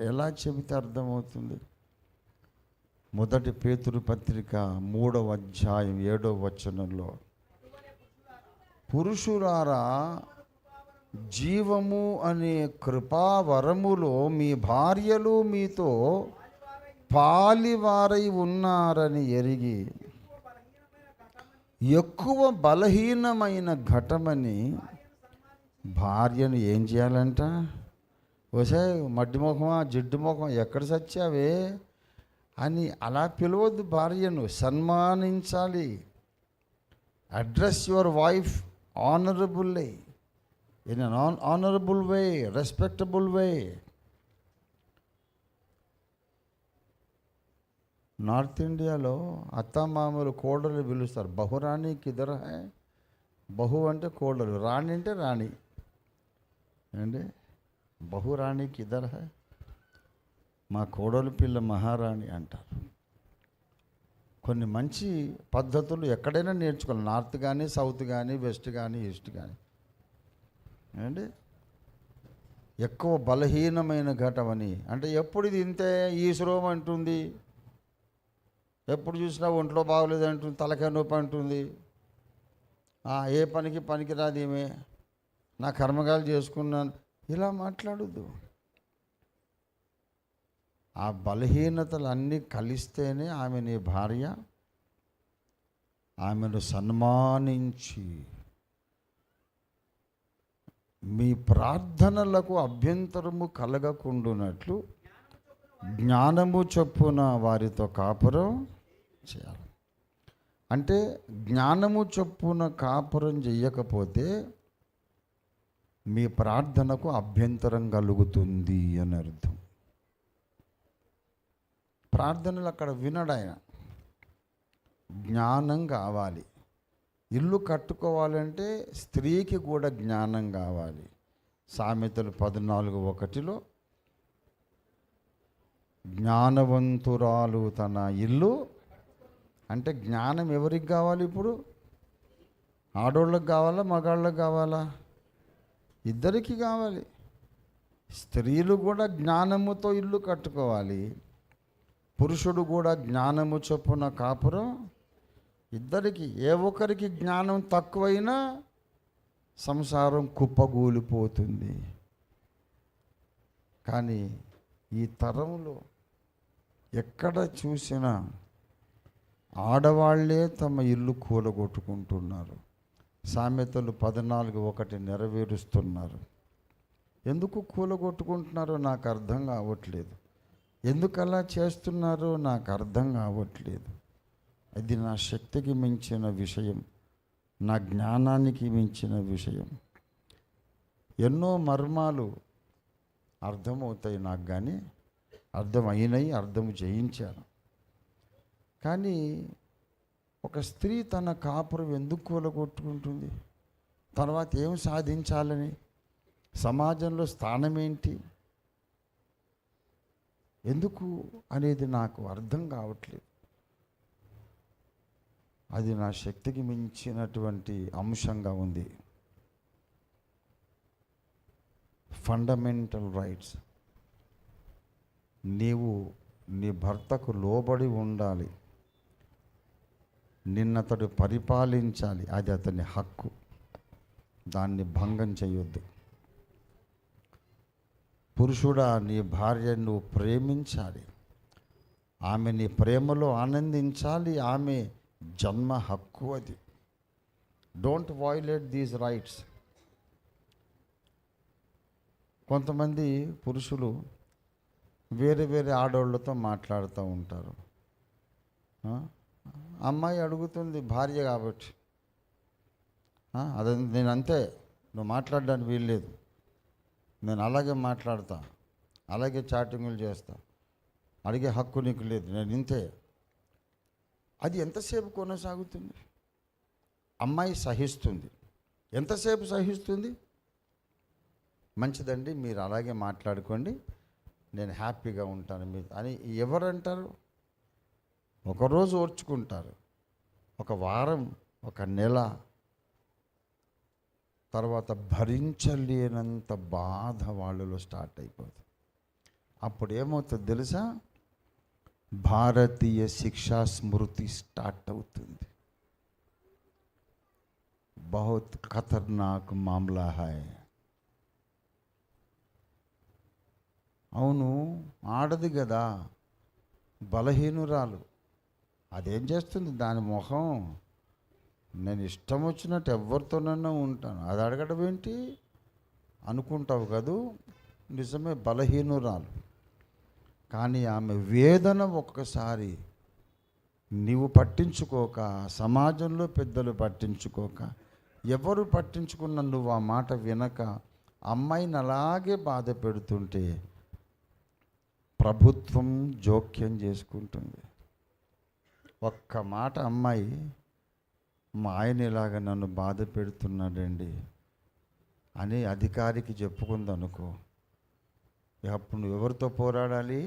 ఎలా చెబితే అర్థమవుతుంది? 1 పేతురు పత్రిక 3వ అధ్యాయం 7వ వచనంలో, పురుషులారా జీవము అనే కృపావరములో మీ భార్యలు మీతో పాలివారై ఉన్నారని ఎరిగి ఎక్కువ బలహీనమైన ఘటమని భార్యను ఏం చేయాలంట? ఓసే మడ్డి ముఖమా, జిడ్డు ముఖం, ఎక్కడ సచ్చావే అని అలా పిలవద్దు. భార్యను సన్మానించాలి. Address your wife honourably, in an honourable way, respectable way. North ఇండియాలో అత్తమామలు కోడలు పిలుస్తారు, బహురాణి కిదర్ హై. బహు అంటే కోడలు, రాణి అంటే రాణి అండి. బహురాణి కిదర్ హై, మా కోడలు పిల్ల మహారాణి అంటారు. కొన్ని మంచి పద్ధతులు ఎక్కడైనా నేర్చుకోవాలి, నార్త్ కానీ సౌత్ కానీ వెస్ట్ కానీ ఈస్ట్ కానీ అండి. ఎక్కువ బలహీనమైన ఘటమని అంటే ఎప్పుడు ఇది ఇంతే, ఈ శ్రోమ అంటుంది, ఎప్పుడు చూసినా ఒంట్లో బాగోలేదు అంటుంది, తలకాయ నొప్పి అంటుంది, ఏ పనికి పనికిరాదు ఈమె, నా కర్మకాలు చేసుకున్నాను, ఇలా మాట్లాడద్దు. ఆ బలహీనతలు అన్నీ కలిస్తేనే ఆమె నీ భార్య. ఆమెను సన్మానించి మీ ప్రార్థనలకు అభ్యంతరము కలగకుండునట్లు జ్ఞానము చొప్పున వారితో కాపురం చేయాలి. అంటే జ్ఞానము చొప్పున కాపురం చెయ్యకపోతే మీ ప్రార్థనకు అభ్యంతరం కలుగుతుంది అని అర్థం. ప్రార్థనలు అక్కడ వినడు ఆయన. జ్ఞానం కావాలి. ఇల్లు కట్టుకోవాలంటే స్త్రీకి కూడా జ్ఞానం కావాలి. సామెతలు 14:1 జ్ఞానవంతురాలు తన ఇల్లు, అంటే జ్ఞానం ఎవరికి కావాలి? ఇప్పుడు ఆడోళ్ళకి కావాలా, మగాళ్ళకి కావాలా? ఇద్దరికి కావాలి. స్త్రీలు కూడా జ్ఞానముతో ఇల్లు కట్టుకోవాలి, పురుషుడు కూడా జ్ఞానము చొప్పున కాపురం. ఇద్దరికి, ఏ ఒక్కరికి జ్ఞానం తక్కువైనా సంసారం కుప్పగూలిపోతుంది. కానీ ఈ తరంలో ఎక్కడ చూసినా ఆడవాళ్లే తమ ఇల్లు కూలగొట్టుకుంటున్నారు. సామెతలు 14:1 నెరవేరుస్తున్నారు. ఎందుకు కూలగొట్టుకుంటున్నారో నాకు అర్థం కావట్లేదు. ఎందుకు అలా చేస్తున్నారో నాకు అర్థం కావట్లేదు. అది నా శక్తికి మించిన విషయం, నా జ్ఞానానికి మించిన విషయం. ఎన్నో మర్మాలు అర్థమవుతాయి నాకు, కానీ అర్థమైనవి, అర్థం చేయించాను. కానీ ఒక స్త్రీ తన కాపురం ఎందుకు కూలగొట్టుకుంటుంది? తర్వాత ఏం సాధించాలని, సమాజంలో స్థానం ఏంటి, ఎందుకు అనేది నాకు అర్థం కావట్లేదు. అది నా శక్తికి మించినటువంటి అంశంగా ఉంది. Fundamental rights. నీవు నీ భర్తకు లోబడి ఉండాలి, నిన్నతడు పరిపాలించాలి, అది అతని హక్కు. దాన్ని భంగం చేయొద్దు. పురుషుడా, నీ భార్యను నువ్వు ప్రేమించాలి, ఆమె నీ ప్రేమలో ఆనందించాలి, ఆమె జన్మ హక్కు అది. Don't violate these rights. కొంతమంది పురుషులు వేరే వేరే ఆడవాళ్ళతో మాట్లాడుతూ ఉంటారు. అమ్మాయి అడుగుతుంది భార్య కాబట్టి, అదే నేను అంతే, నువ్వు మాట్లాడడానికి వీల్లేదు, నేను అలాగే మాట్లాడతా, అలాగే చాటింగులు చేస్తా, అడిగే హక్కు నీకు లేదు, నేను ఇంతే. అది ఎంతసేపు కొనసాగుతుంది? అమ్మాయి సహిస్తుంది. ఎంతసేపు సహిస్తుంది? మంచిదండి, మీరు అలాగే మాట్లాడుకోండి, నేను హ్యాపీగా ఉంటాను మీరు అని ఎవరంటారు? ఒకరోజు ఓర్చుకుంటారు, ఒక వారం, ఒక నెల తర్వాత భరించలేనంత బాధ వాళ్ళలో స్టార్ట్ అయిపోతుంది. అప్పుడు ఏమవుతుంది తెలుసా? భారతీయ శిక్షా స్మృతి స్టార్ట్ అవుతుంది. బహుత్ ఖతర్నాక్ మామ్లా హై. అవును, ఆడది కదా, బలహీనురాలు, అదేం చేస్తుంది? దాని మొహం, నేను ఇష్టం వచ్చినట్టు ఎవరితోనన్నా ఉంటాను, అది అడగడం ఏంటి అనుకుంటావు కదూ. నిజమే, బలహీనురాలు. కానీ ఆమె వేదన ఒక్కసారి నీవు పట్టించుకోక, సమాజంలో పెద్దలు పట్టించుకోక, ఎవరు పట్టించుకున్న నువ్వు ఆ మాట వినక అమ్మాయిని అలాగే బాధ పెడుతుంటే ప్రభుత్వం జోక్యం చేసుకుంటుంది. ఒక్క మాట అమ్మాయి, మా ఆయన ఇలాగ నన్ను బాధ పెడుతున్నాడండి అని అధికారికి చెప్పుకుందనుకో, అప్పుడు నువ్వు ఎవరితో పోరాడాలి?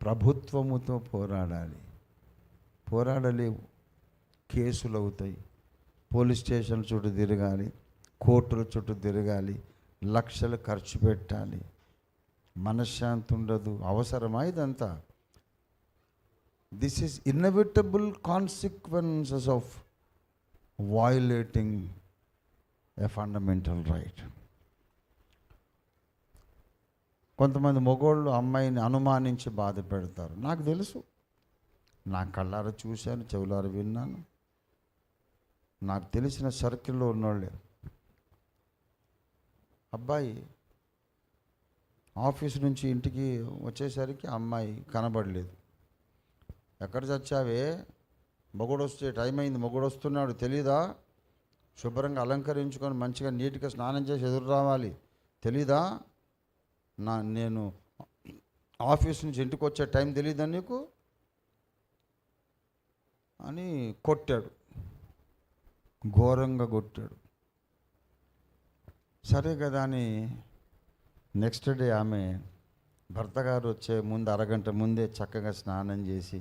ప్రభుత్వముతో పోరాడాలి. పోరాడలేవు, కేసులు అవుతాయి, పోలీస్ స్టేషన్ చుట్టూ తిరగాలి, కోర్టుల చుట్టూ తిరగాలి, లక్షలు ఖర్చు పెట్టాలి, మనశ్శాంతి ఉండదు. అవసరమా ఇదంతా? This is inevitable consequences of violating a fundamental right. కొంతమంది మగోళ్ళు అమ్మాయిని అనుమానించి బాధ పెడతారు. నాకు తెలుసు, నా కళ్ళారా చూశాను, చెవులారా విన్నాను. నాకు తెలిసిన సర్కిల్లో ఉన్నోళ్ళే. అబ్బాయి ఆఫీస్ నుంచి ఇంటికి వచ్చేసరికి అమ్మాయి కనబడలేదు. ఎక్కడ చచ్చావే? మొగుడు వస్తే టైం అయింది, మొగుడు వస్తున్నాడు తెలీదా? శుభ్రంగా అలంకరించుకొని మంచిగా నీట్గా స్నానం చేసి ఎదురు రావాలి తెలీదా? నేను ఆఫీస్ నుంచి ఇంటికి వచ్చే టైం తెలీదా నీకు అని కొట్టాడు, ఘోరంగా కొట్టాడు. సరే కదా అని నెక్స్ట్ డే ఆమె భర్త గారు వచ్చే ముందు అరగంట ముందే చక్కగా స్నానం చేసి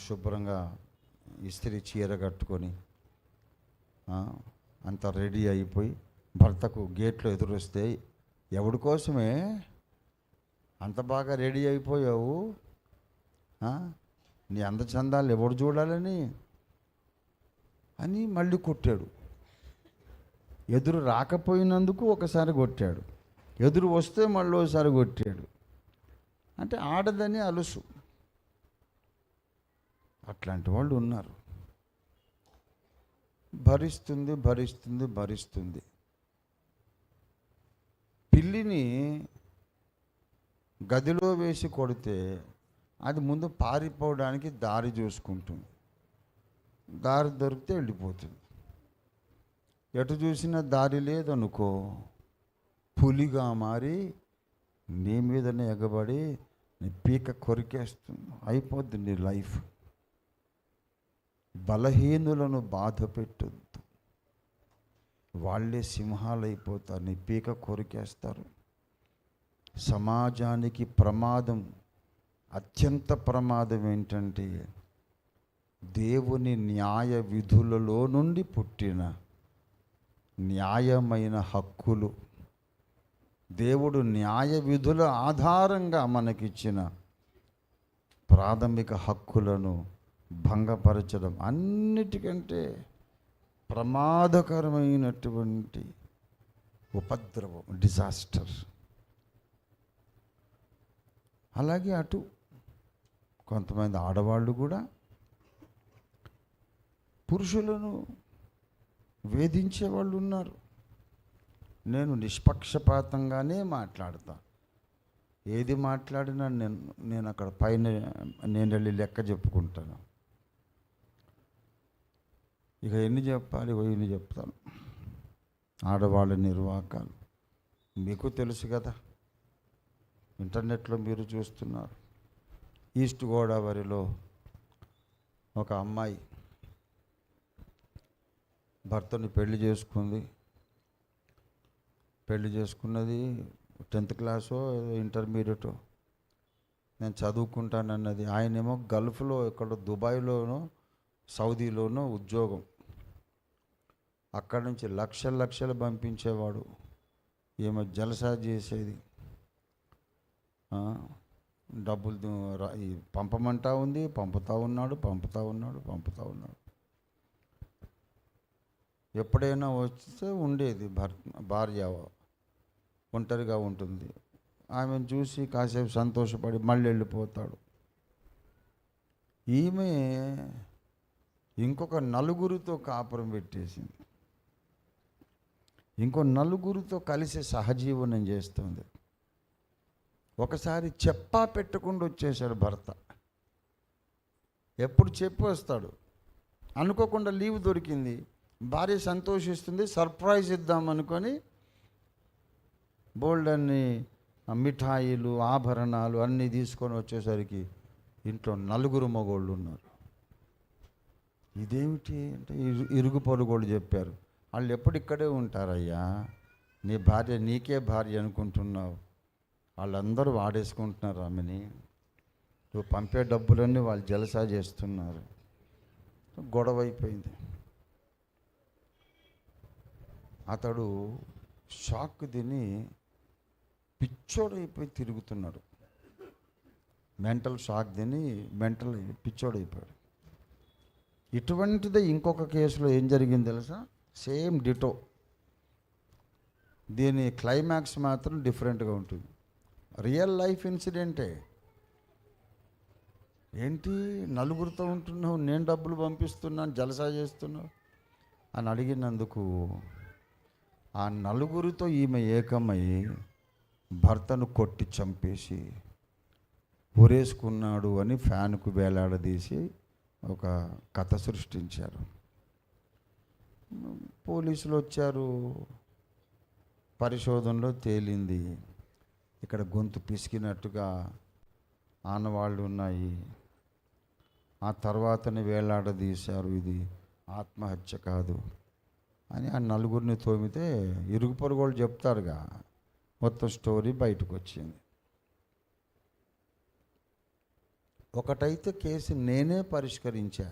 శుభ్రంగా ఇస్త్రీ చీర కట్టుకొని అంత రెడీ అయిపోయి భర్తకు గేట్లో ఎదురొస్తే, ఎవడి కోసమే అంత బాగా రెడీ అయిపోయావు? నీ అందచందాలు ఎవడు చూడాలని అని మళ్ళీ కొట్టాడు. ఎదురు రాకపోయినందుకు ఒకసారి కొట్టాడు, ఎదురు వస్తే మళ్ళీ ఒకసారి కొట్టాడు. అంటే ఆడదని అలుసు. అట్లాంటి వాళ్ళు ఉన్నారు. భరిస్తుంది భరిస్తుంది భరిస్తుంది. పిల్లిని గదిలో వేసి కొడితే అది ముందు పారిపోవడానికి దారి చూసుకుంటుంది. దారి దొరికితే వెళ్ళిపోతుంది. ఎటు చూసినా దారి లేదనుకో, పులిగా మారి నీ మీదనే ఎగబడి నీ పీక కొరికేస్తుంది. అయిపోద్ది నీ లైఫ్. బలహీనులను బాధ పెట్టొద్దు, వాళ్ళే సింహాలు అయిపోతారు, నీ పీక కొరికేస్తారు. సమాజానికి ప్రమాదం, అత్యంత ప్రమాదం ఏంటంటే దేవుని న్యాయ విధులలో నుండి పుట్టిన న్యాయమైన హక్కులు, దేవుడు న్యాయ విధుల ఆధారంగా మనకిచ్చిన ప్రాథమిక హక్కులను భంగపరచడం అన్నిటికంటే ప్రమాదకరమైనటువంటి ఉపద్రవం, డిజాస్టర్. అలాగే అటు కొంతమంది ఆడవాళ్ళు కూడా పురుషులను వేధించే వాళ్ళు ఉన్నారు. నేను నిష్పక్షపాతంగానే మాట్లాడతా. ఏది మాట్లాడినా నేను అక్కడ పైన నేను వెళ్ళి లెక్క చెప్పుకుంటాను. ఇక ఎన్ని చెప్పాలి ఎన్ని చెప్తాను. ఆడవాళ్ళ నిర్వాకాలు మీకు తెలుసు కదా, ఇంటర్నెట్లో మీరు చూస్తున్నారు. ఈస్ట్ గోదావరిలో ఒక అమ్మాయి భర్తని పెళ్లి చేసుకున్నది 10th క్లాసో ఇంటర్మీడియటో, నేను చదువుకుంటానన్నది. ఆయనేమో గల్ఫ్లో ఇక్కడ దుబాయ్లోనో సౌదీలోనో ఉద్యోగం. అక్కడి నుంచి లక్షలు పంపించేవాడు. ఏమో జలసా చేసేది, డబ్బులు పంపమంటా ఉంది, పంపుతూ ఉన్నాడు. ఎప్పుడైనా వస్తే ఉండేది భార్య ఒంటరిగా ఉంటుంది. ఆమెను చూసి కాసేపు సంతోషపడి మళ్ళీ వెళ్ళిపోతాడు. ఈమె ఇంకొక నలుగురితో కాపురం పెట్టేసింది, ఇంకో నలుగురితో కలిసి సహజీవనం చేస్తుంది. ఒకసారి చెప్పా పెట్టకుండా వచ్చేసాడు భర్త. ఎప్పుడు చెప్పి వస్తాడు. అనుకోకుండా లీవ్ దొరికింది, భార్య సంతోషిస్తుంది, సర్ప్రైజ్ ఇద్దాం అనుకొని బోల్డ్ అన్ని మిఠాయిలు ఆభరణాలు అన్నీ తీసుకొని వచ్చేసరికి ఇంట్లో 4 మగోళ్ళు ఉన్నారు. ఇదేమిటి అంటే ఇరుగు పొరుగోళ్ళు చెప్పారు, వాళ్ళు ఎప్పుడు ఇక్కడే ఉంటారయ్యా, నీ భార్య నీకే భార్య అనుకుంటున్నావు, వాళ్ళందరూ వాడేసుకుంటున్నారు ఆమెని, నువ్వు పంపే డబ్బులన్నీ వాళ్ళు జలసా చేస్తున్నారు. గొడవ అయిపోయింది. అతడు షాక్ తిని పిచ్చోడైపోయి తిరుగుతున్నాడు. మెంటల్ షాక్ తిని పిచ్చోడైపోయాడు. ఇటువంటిదే ఇంకొక కేసులో ఏం జరిగింది తెలుసా? Same ditto. దీని క్లైమాక్స్ మాత్రం డిఫరెంట్గా ఉంటుంది. రియల్ లైఫ్ ఇన్సిడెంటే. ఏంటి 4 ఉంటున్నావు, నేను డబ్బులు పంపిస్తున్నాను, జలసా చేస్తున్నావు అని అడిగినందుకు ఆ 4 ఈమె ఏకమై భర్తను కొట్టి చంపేసి ఉరేసుకున్నాడు అని ఫ్యాన్కు వేలాడదీసి ఒక కథ సృష్టించారు. పోలీసులు వచ్చారు, పరిశోధనలో తేలింది ఇక్కడ గొంతు పిసికినట్టుగా ఆనవాళ్ళు ఉన్నాయి. ఆ తర్వాతనే వేలాడదీశారు, ఇది ఆత్మహత్య కాదు అని ఆ 4 తోమితే ఇరుగు పొరుగోళ్ళు చెప్తారుగా, మొత్తం స్టోరీ బయటకు వచ్చింది. ఒకటైతే కేసు నేనే పరిష్కరించా.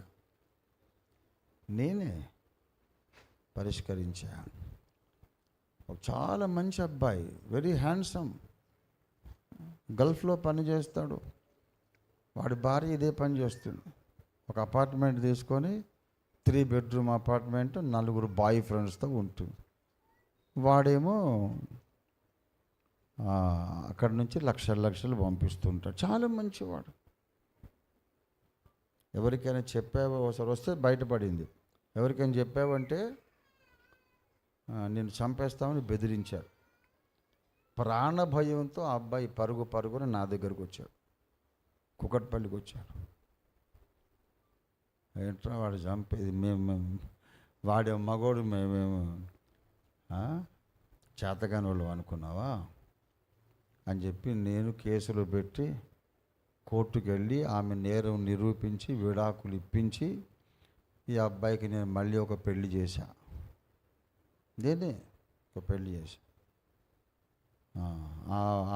చాలా మంచి అబ్బాయి, వెరీ హ్యాండ్సమ్, గల్ఫ్లో పని చేస్తాడు. వాడి భార్య ఇదే పని చేస్తుంది. ఒక అపార్ట్మెంట్ తీసుకొని 3 బెడ్రూమ్ అపార్ట్మెంట్, 4 బాయ్ ఫ్రెండ్స్తో ఉంటుంది. వాడేమో అక్కడి నుంచి లక్షలు పంపిస్తుంటాడు. చాలా మంచివాడు. ఎవరికైనా చెప్పావో, ఒకసారి వస్తే బయటపడింది, ఎవరికైనా చెప్పావంటే నేను చంపేస్తామని బెదిరించారు. ప్రాణ భయంతో ఆ అబ్బాయి పరుగున నా దగ్గరకు వచ్చాడు, కుకట్పల్లికి వచ్చాడు. ఏంట్రా వాడు చంపేది, మేము వాడే మగోడు, మేమేమో చేతగాని వాళ్ళు అనుకున్నావా అని చెప్పి నేను కేసులు పెట్టి కోర్టుకు వెళ్ళి ఆమె నేరం నిరూపించి విడాకులు ఇప్పించి ఈ అబ్బాయికి నేను మళ్ళీ ఒక పెళ్లి చేశా.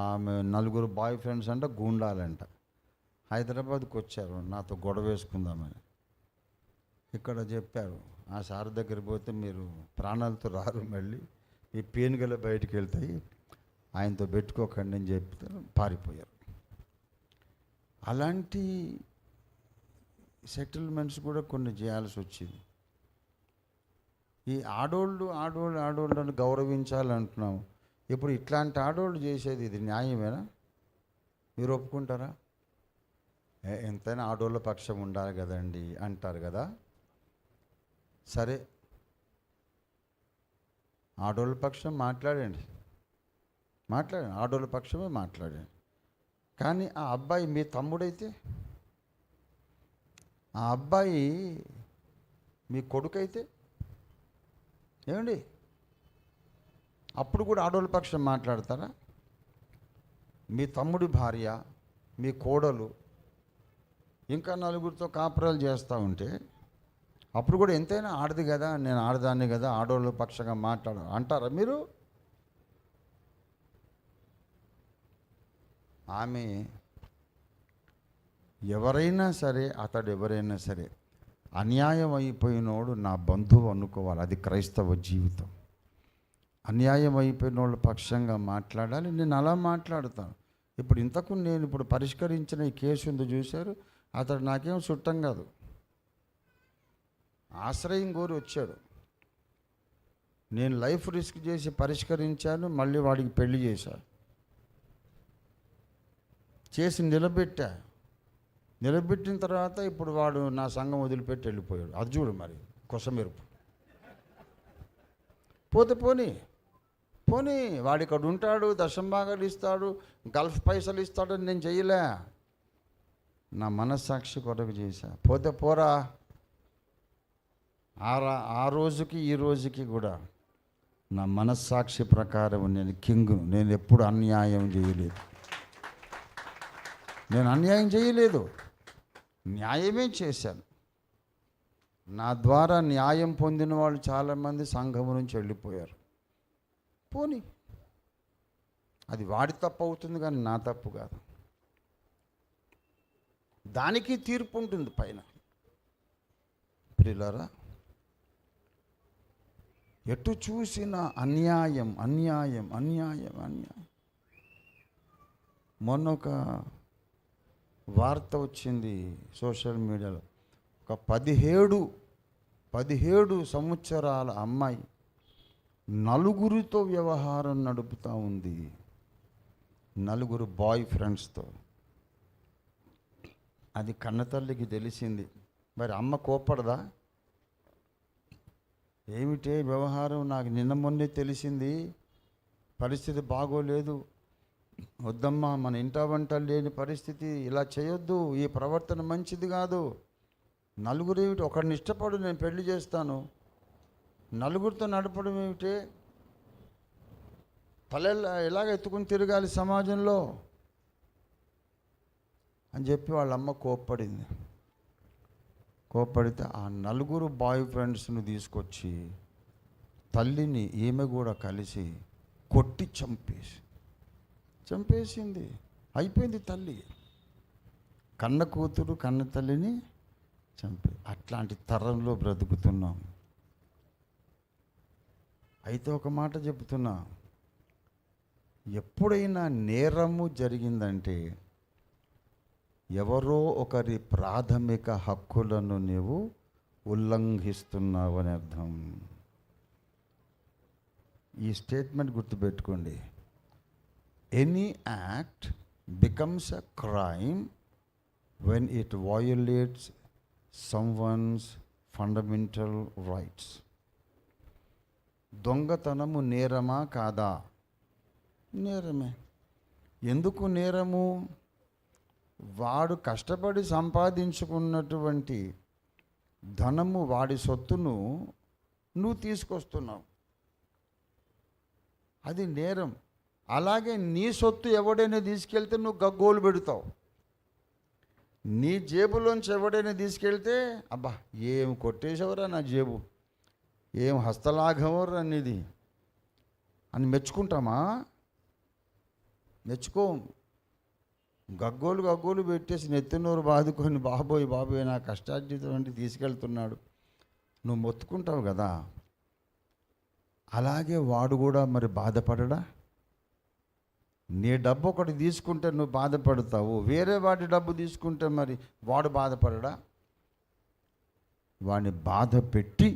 ఆమె 4 బాయ్ ఫ్రెండ్స్ అంట, గూండాలంట, హైదరాబాద్కి వచ్చారు నాతో గొడవ వేసుకుందామని. ఇక్కడ చెప్పారు, ఆ సార్ దగ్గర పోతే మీరు ప్రాణాలతో రారు, మళ్ళీ ఈ పేనుగల బయటికి వెళ్తాయి, ఆయనతో పెట్టుకోకండి అని చెప్తారు, పారిపోయారు. అలాంటి సెటిల్మెంట్స్ కూడా కొన్ని చేయాల్సి వచ్చింది. ఈ ఆడోళ్ళని గౌరవించాలంటున్నాం. ఇప్పుడు ఇట్లాంటి ఆడోళ్ళు చేసేది ఇది న్యాయమేనా? మీరు ఒప్పుకుంటారా? ఎంతైనా ఆడోళ్ళ పక్షం ఉండాలి కదండి అంటారు కదా. సరే, ఆడోళ్ళ పక్షం మాట్లాడండి, ఆడోళ్ళ పక్షమే మాట్లాడండి. కానీ ఆ అబ్బాయి మీ తమ్ముడైతే, ఆ అబ్బాయి మీ కొడుకైతే ఏమండి, అప్పుడు కూడా ఆడోళ్ళ పక్షం మాట్లాడతారా? మీ తమ్ముడి భార్య, మీ కోడలు ఇంకా 4 కాపురాలు చేస్తూ ఉంటే అప్పుడు కూడా ఎంతైనా ఆడది కదా, నేను ఆడదాన్ని కదా, ఆడోళ్ళ పక్షంగా అంటారా మీరు? ఆమె ఎవరైనా సరే, అతడు ఎవరైనా సరే, అన్యాయం అయిపోయినోడు నా బంధువు అనుకోవాలి. అది క్రైస్తవ జీవితం. అన్యాయం అయిపోయిన వాళ్ళ పక్షంగా మాట్లాడాలి. నేను అలా మాట్లాడతాను. నేను ఇప్పుడు పరిష్కరించిన ఈ కేసు ఉంది చూశారు, అతడు నాకేం చుట్టం కాదు, ఆశ్రయం కోరి వచ్చాడు. నేను లైఫ్ రిస్క్ చేసి పరిష్కరించాను, మళ్ళీ వాడికి పెళ్లి చేసి నిలబెట్టిన తర్వాత ఇప్పుడు వాడు నా సంఘం వదిలిపెట్టి వెళ్ళిపోయాడు. అది చూడు మరి కొసమెరుపు. పోనీ వాడు ఇక్కడ ఉంటాడు, దశంభాగాలు ఇస్తాడు, గల్ఫ్ పైసలు ఇస్తాడని నేను చెయ్యలే. నా మనస్సాక్షి కొరకు చేశా. పోతే పోరా, ఆ రోజుకి ఈ రోజుకి కూడా నా మనస్సాక్షి ప్రకారం నేను కింగ్ను. నేను ఎప్పుడు అన్యాయం చేయలేదు. నేను అన్యాయం చేయలేదు, న్యాయమే చేశాను. నా ద్వారా న్యాయం పొందిన వాళ్ళు చాలామంది సంఘం నుంచి వెళ్ళిపోయారు. పోనీ, అది వాడి తప్పు అవుతుంది కానీ నా తప్పు కాదు. దానికి తీర్పు ఉంటుంది పైన. ప్రియులారా, ఎటు చూసిన అన్యాయం అన్యాయం అన్యాయం అన్యాయం. మొన్న ఒక వార్త వచ్చింది సోషల్ మీడియాలో. ఒక 17 సంవత్సరాల అమ్మాయి నలుగురితో వ్యవహారం నడుపుతూ ఉంది, 4 బాయ్ ఫ్రెండ్స్తో. అది కన్నతల్లికి తెలిసింది. మరి అమ్మ కోప్పడదా? ఏమిటే వ్యవహారం, నాకు నిన్న మొన్నే తెలిసింది, పరిస్థితి బాగోలేదు, వద్దమ్మా, మన ఇంట వంట లేని పరిస్థితి, ఇలా చేయొద్దు, ఈ ప్రవర్తన మంచిది కాదు. నలుగురు ఏమిటి, ఒకరిని ఇష్టపడు, నేను పెళ్లి చేస్తాను, నలుగురితో నడపడం ఏమిటి, తల ఎలాగ ఎత్తుకుని తిరగాలి సమాజంలో అని చెప్పి వాళ్ళమ్మ కోప్పడితే ఆ 4 బాయ్ ఫ్రెండ్స్ను తీసుకొచ్చి తల్లిని ఈమె కూడా కలిసి కొట్టి చంపేసింది. అయిపోయింది తల్లి. కన్న కూతురు కన్న తల్లిని అట్లాంటి తరంలో బ్రతుకుతున్నాం. అయితే ఒక మాట చెబుతున్నా, ఎప్పుడైనా నేరము జరిగిందంటే ఎవరో ఒకరి ప్రాథమిక హక్కులను నీవు ఉల్లంఘిస్తున్నావు అని అర్థం. ఈ స్టేట్మెంట్ గుర్తుపెట్టుకోండి. Any act becomes a crime when it violates someone's fundamental rights. దొంగతనము నేరమా కాదా? నేరమే. ఎందుకు నేరము? వాడు కష్టపడి సంపాదించుకున్నటువంటి ధనము, వాడి సొత్తును నువ్వు తీసుకొస్తున్నావు, అది నేరం. అలాగే నీ సొత్తు ఎవడైనా తీసుకెళ్తే నువ్వు గగ్గోలు పెడతావు. నీ జేబులోంచి ఎవడైనా తీసుకెళ్తే, అబ్బా ఏం కొట్టేసేవరా నా జేబు, ఏం హస్తలాఘవరా నీది అని మెచ్చుకుంటామా? మెచ్చుకోం. గగ్గోలు పెట్టేసి నెత్తినోరు బాదుకొని బాబోయ్ నా కష్టార్జితం అంటే తీసుకెళ్తున్నాడు, నువ్వు మొత్తుకుంటావు కదా. అలాగే వాడు కూడా మరి బాధపడడా? నీ డబ్బు ఒకటి తీసుకుంటే నువ్వు బాధపడతావు, వేరే వాడి డబ్బు తీసుకుంటే మరి వాడు బాధపడడా? వాడిని బాధ పెట్టి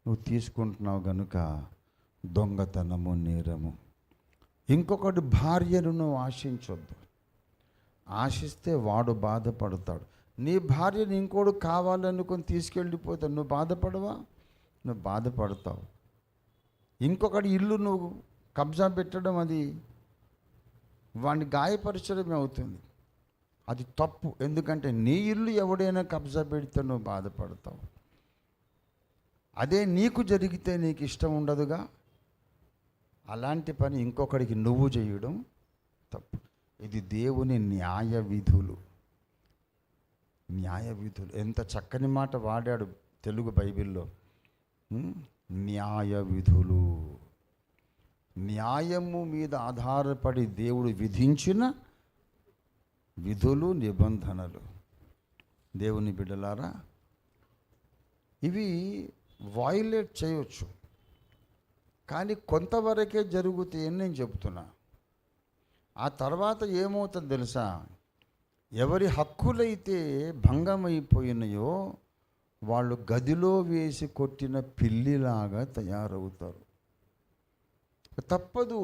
నువ్వు తీసుకుంటున్నావు కనుక దొంగతనము నేరము. ఇంకొకటి భార్యను నువ్వు ఆశించొద్దు. ఆశిస్తే వాడు బాధపడతాడు. నీ భార్యని ఇంకోడు కావాలనుకొని తీసుకెళ్ళిపోతే నువ్వు బాధపడవా? నువ్వు బాధపడతావు. ఇంకొకటి ఇల్లు నువ్వు కబ్జా పెట్టడం, అది వాడిని గాయపరచడమే అవుతుంది. అది తప్పు. ఎందుకంటే నీ ఇల్లు ఎవడైనా కబ్జా పెడితే నువ్వు బాధపడతావు. అదే నీకు జరిగితే నీకు ఇష్టం ఉండదుగా. అలాంటి పని ఇంకొకడికి నువ్వు చేయడం తప్పు. ఇది దేవుని న్యాయ విధులు. ఎంత చక్కని మాట వాడాడు తెలుగు బైబిల్లో. న్యాయ విధులు, న్యాయము మీద ఆధారపడి దేవుడు విధించిన విధులు, నిబంధనలు. దేవుని బిడ్డలారా, ఇవి వయలేట్ చేయవచ్చు, కానీ కొంతవరకే జరుగుతాయని నేను చెప్తున్నా. ఆ తర్వాత ఏమవుతుందో తెలుసా? ఎవరి హక్కులైతే భంగమైపోయినాయో వాళ్ళు గదిలో వేసి కొట్టిన పిల్లిలాగా తయారవుతారు. తప్పదు.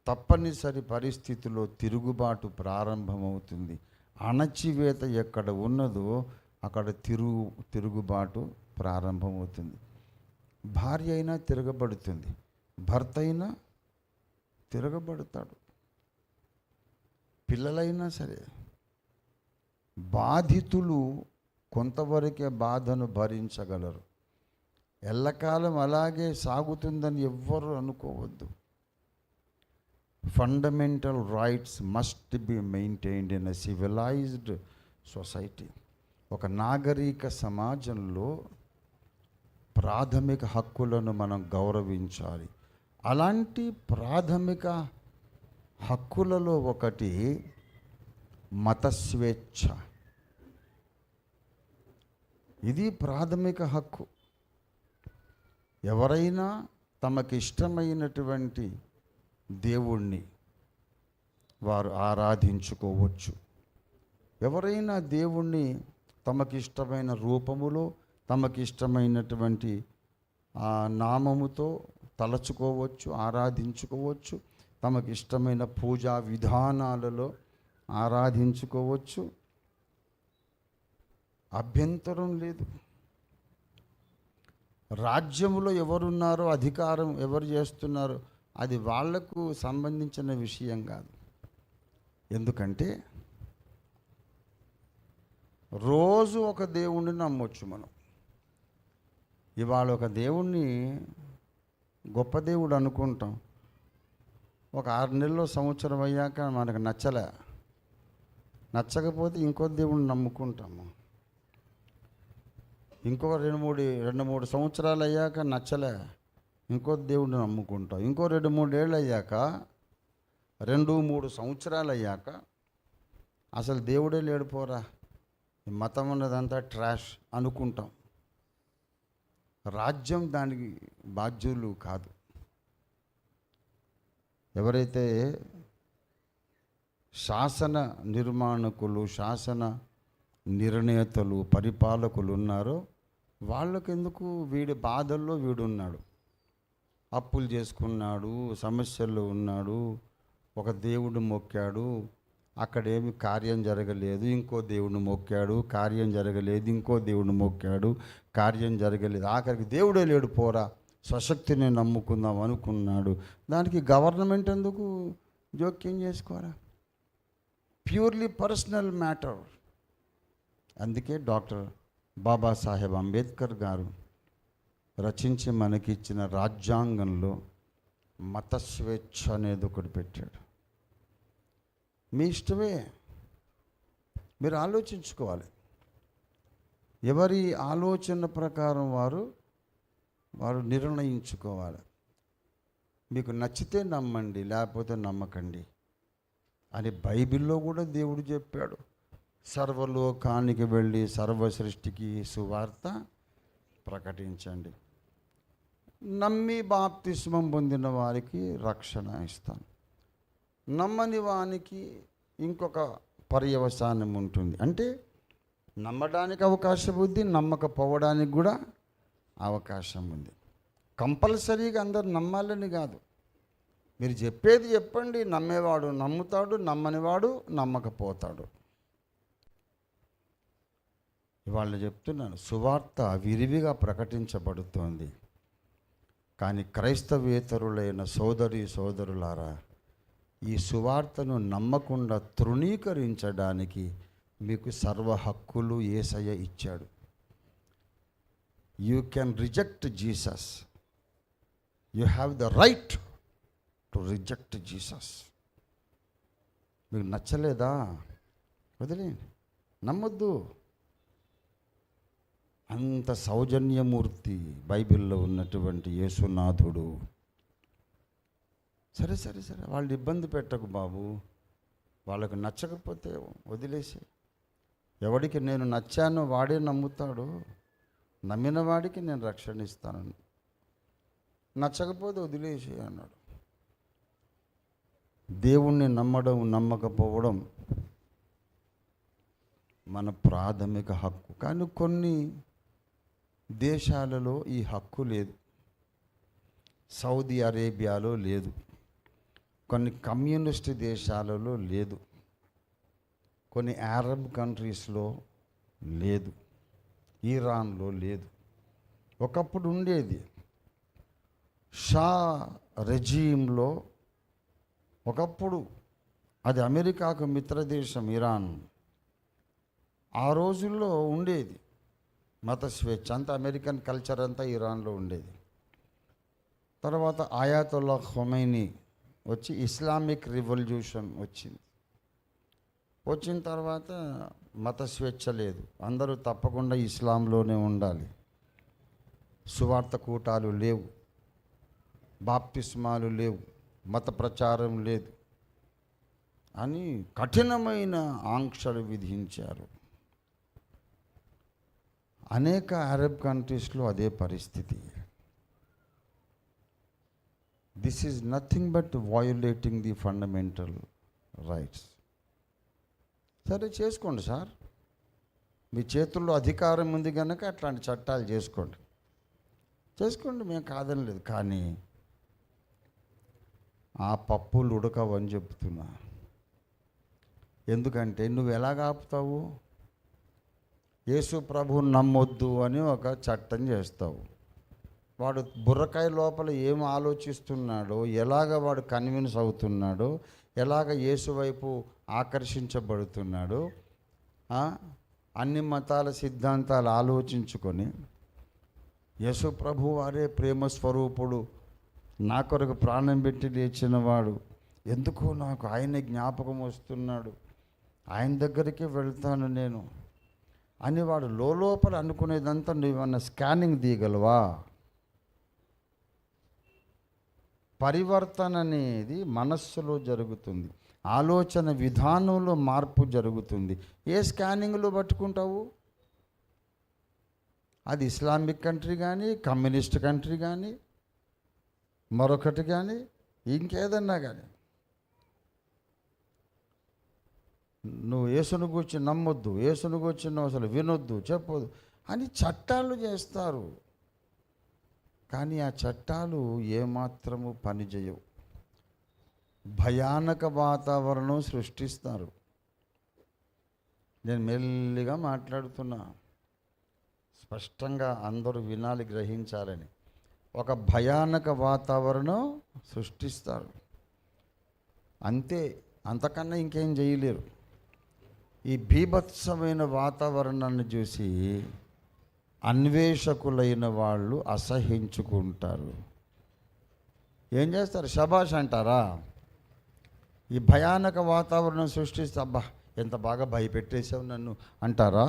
తప్పనిసరి పరిస్థితిలో తిరుగుబాటు ప్రారంభమవుతుంది. అణచివేత ఎక్కడ ఉన్నదో అక్కడ తిరుగుబాటు ప్రారంభమవుతుంది. భార్య అయినా తిరగబడుతుంది, భర్త అయినా తిరగబడతాడు, పిల్లలైనా సరే. బాధితులు కొంతవరకే బాధను భరించగలరు. ఎల్లకాలం అలాగే సాగుతుందని ఎవ్వరూ అనుకోవద్దు. Fundamental rights must be maintained in a civilised society. ఒక నాగరిక సమాజంలో ప్రాథమిక హక్కులను మనం గౌరవించాలి. అలాంటి ప్రాథమిక హక్కులలో ఒకటి మత స్వేచ్ఛ. ఇది ప్రాథమిక హక్కు. ఎవరైనా తమకి ఇష్టమైనటువంటి దేవుణ్ణి వారు ఆరాధించుకోవచ్చు. ఎవరైనా దేవుణ్ణి తమకిష్టమైన రూపములో, తమకిష్టమైనటువంటి నామముతో తలచుకోవచ్చు, ఆరాధించుకోవచ్చు. తమకిష్టమైన పూజా విధానాలలో ఆరాధించుకోవచ్చు. అభ్యంతరం లేదు. రాజ్యములో ఎవరున్నారో, అధికారం ఎవరు చేస్తున్నారో అది వాళ్లకు సంబంధించిన విషయం కాదు. ఎందుకంటే రోజు ఒక దేవుణ్ణి నమ్మొచ్చు మనం. ఇవాళ ఒక దేవుణ్ణి గొప్ప దేవుడు అనుకుంటాం. ఒక 6 నెలలు సంవత్సరం అయ్యాక మనకు నచ్చకపోతే ఇంకో దేవుణ్ణి నమ్ముకుంటాము. ఇంకో 2-3 సంవత్సరాలు అయ్యాక నచ్చలే, ఇంకో దేవుడిని నమ్ముకుంటాం. ఇంకో 2-3 ఏళ్ళు అయ్యాక, 2-3 సంవత్సరాలు అయ్యాక అసలు దేవుడే లేడిపోరా, మతం ఉన్నదంతా ట్రాష్ అనుకుంటాం. రాజ్యం దానికి బాధ్యులు కాదు. ఎవరైతే శాసన నిర్మాణకులు, శాసన నిర్ణేతలు, పరిపాలకులు ఉన్నారో వాళ్ళకెందుకు? వీడి బాధల్లో వీడున్నాడు, అప్పులు చేసుకున్నాడు, సమస్యల్లో ఉన్నాడు, ఒక దేవుడు మొక్కాడు, అక్కడేమి కార్యం జరగలేదు, ఇంకో దేవుడిని మొక్కాడు, కార్యం జరగలేదు, ఇంకో దేవుడిని మొక్కాడు, కార్యం జరగలేదు, ఆఖరికి దేవుడే లేడు పోరా, స్వశక్తిని నమ్ముకుందాం అనుకున్నాడు. దానికి గవర్నమెంట్ ఎందుకు జోక్యం చేసుకోరా? Purely personal matter. అందుకే డాక్టర్ బాబాసాహెబ్ అంబేద్కర్ గారు రచించి మనకిచ్చిన రాజ్యాంగంలో మత స్వేచ్ఛ అనేది ఒకటి పెట్టాడు. మీ ఇష్టమే, మీరు ఆలోచించుకోవాలి. ఎవరి ఆలోచన ప్రకారం వారు నిర్ణయించుకోవాలి. మీకు నచ్చితే నమ్మండి, లేకపోతే నమ్మకండి అని బైబిల్లో కూడా దేవుడు చెప్పాడు. సర్వలోకానికి వెళ్ళి సర్వ సృష్టికి సువార్త ప్రకటించండి. నమ్మి బాప్తిస్మం పొందిన వారికి రక్షణ ఇస్తాను, నమ్మని వానికి ఇంకొక పర్యవసానం ఉంటుంది. అంటే నమ్మడానికి అవకాశం ఉంది, నమ్మకపోవడానికి కూడా అవకాశం ఉంది. కంపల్సరీగా అందరు నమ్మాలని కాదు. మీరు చెప్పేది చెప్పండి, నమ్మేవాడు నమ్ముతాడు, నమ్మనివాడు నమ్మకపోతాడు. ఇవాళ చెప్తున్నాను, సువార్త విరివిగా ప్రకటించబడుతోంది. కానీ క్రైస్తవేతరులైన సోదరి సోదరులారా, ఈ సువార్తను నమ్మకుండా తృణీకరించడానికి మీకు సర్వ హక్కులు యేసయ్య ఇచ్చాడు. You can reject Jesus, you have the right to reject Jesus. మీకు నచ్చలేదా? వదిలేండి, నమ్మొద్దు. అంత సౌజన్యమూర్తి బైబిల్లో ఉన్నటువంటి యేసునాథుడు. సరే వాళ్ళు ఇబ్బంది పెట్టకు బాబు, వాళ్ళకు నచ్చకపోతే వదిలేసి. ఎవడికి నేను నచ్చానో వాడే నమ్ముతాడు, నమ్మిన వాడికి నేను రక్షణ ఇస్తాను, నచ్చకపోతే వదిలేసి అన్నాడు. దేవుణ్ణి నమ్మడం నమ్మకపోవడం మన ప్రాథమిక హక్కు. కానీ కొన్ని దేశాలలో ఈ హక్కు లేదు. సౌదీ అరేబియాలో లేదు, కొన్ని కమ్యూనిస్ట్ దేశాలలో లేదు, కొన్ని అరబ్ కంట్రీస్లో లేదు, ఇరాన్లో లేదు. ఒకప్పుడు ఉండేది. షా రెజీమ్లో ఒకప్పుడు, అది అమెరికాకు మిత్రదేశం ఇరాన్. ఆ రోజుల్లో ఉండేది మత స్వేచ్ఛ. అంతా అమెరికన్ కల్చర్ అంతా ఇరాన్లో ఉండేది. తర్వాత ఆయాతుల్లా ఖొమైనీ వచ్చి ఇస్లామిక్ రివల్యూషన్ వచ్చింది. వచ్చిన తర్వాత మత స్వేచ్ఛ లేదు, అందరూ తప్పకుండా ఇస్లాంలోనే ఉండాలి, సువార్త కూటాలు లేవు, బాప్తిస్మాలు లేవు, మత ప్రచారం లేదు అని కఠినమైన ఆంక్షలు విధించారు. అనేక అరబ్ కంట్రీస్లో అదే పరిస్థితి. This is nothing but violating the fundamental rights. సరే చేసుకోండి సార్, మీ చేతుల్లో అధికారం ఉంది కనుక అట్లాంటి చట్టాలు చేసుకోండి, మేము కాదని లేదు. కానీ ఆ పప్పులు ఉడకవని చెప్తున్నా. ఎందుకంటే నువ్వు ఎలాగ ఆపుతావు? యేసు ప్రభువుని నమ్మొద్దు అని ఒక చట్టం చేస్తావు. వాడు బుర్రకాయ లోపల ఏం ఆలోచిస్తున్నాడో, ఎలాగ వాడు కన్విన్స్ అవుతున్నాడో, ఎలాగ యేసు వైపు ఆకర్షించబడుతున్నాడో అన్ని మతాల సిద్ధాంతాలు ఆలోచించుకొని యేసు ప్రభు వారే ప్రేమ స్వరూపుడు, నా కొరకు ప్రాణం పెట్టి లేచినవాడు, ఎందుకో నాకు ఆయన జ్ఞాపకం వస్తున్నాడు, ఆయన దగ్గరికి వెళ్తాను నేను అని వాడు లోపల అనుకునేదంతా నువ్వన్న స్కానింగ్ తీయగలవా? పరివర్తన అనేది మనస్సులో జరుగుతుంది, ఆలోచన విధానంలో మార్పు జరుగుతుంది. ఏ స్కానింగ్లో పట్టుకుంటావు? అది ఇస్లామిక్ కంట్రీ కానీ, కమ్యూనిస్ట్ కంట్రీ కానీ, మరొకటి కానీ, ఇంకేదన్నా కానీ. నువ్వు యేసును గురించి నమ్మొద్దు, యేసును గురించి నువ్వు అసలు వినొద్దు, చెప్పొద్దు అని చట్టాలు చేస్తారు. కానీ ఆ చట్టాలు ఏమాత్రము పనిచేయవు, భయానక వాతావరణం సృష్టిస్తారు. నేను మెల్లిగా మాట్లాడుతున్నా, స్పష్టంగా అందరూ వినాలి, గ్రహించాలని. ఒక భయానక వాతావరణం సృష్టిస్తారు, అంతే, అంతకన్నా ఇంకేం చేయలేరు. ఈ బీభత్సమైన వాతావరణాన్ని చూసి అన్వేషకులైన వాళ్ళు అసహించుకుంటారు. ఏం చేస్తారు? శబాష్ అంటారా? ఈ భయానక వాతావరణం సృష్టిస్తే అబ్బా ఎంత బాగా భయపెట్టేసావు నన్ను అంటారా?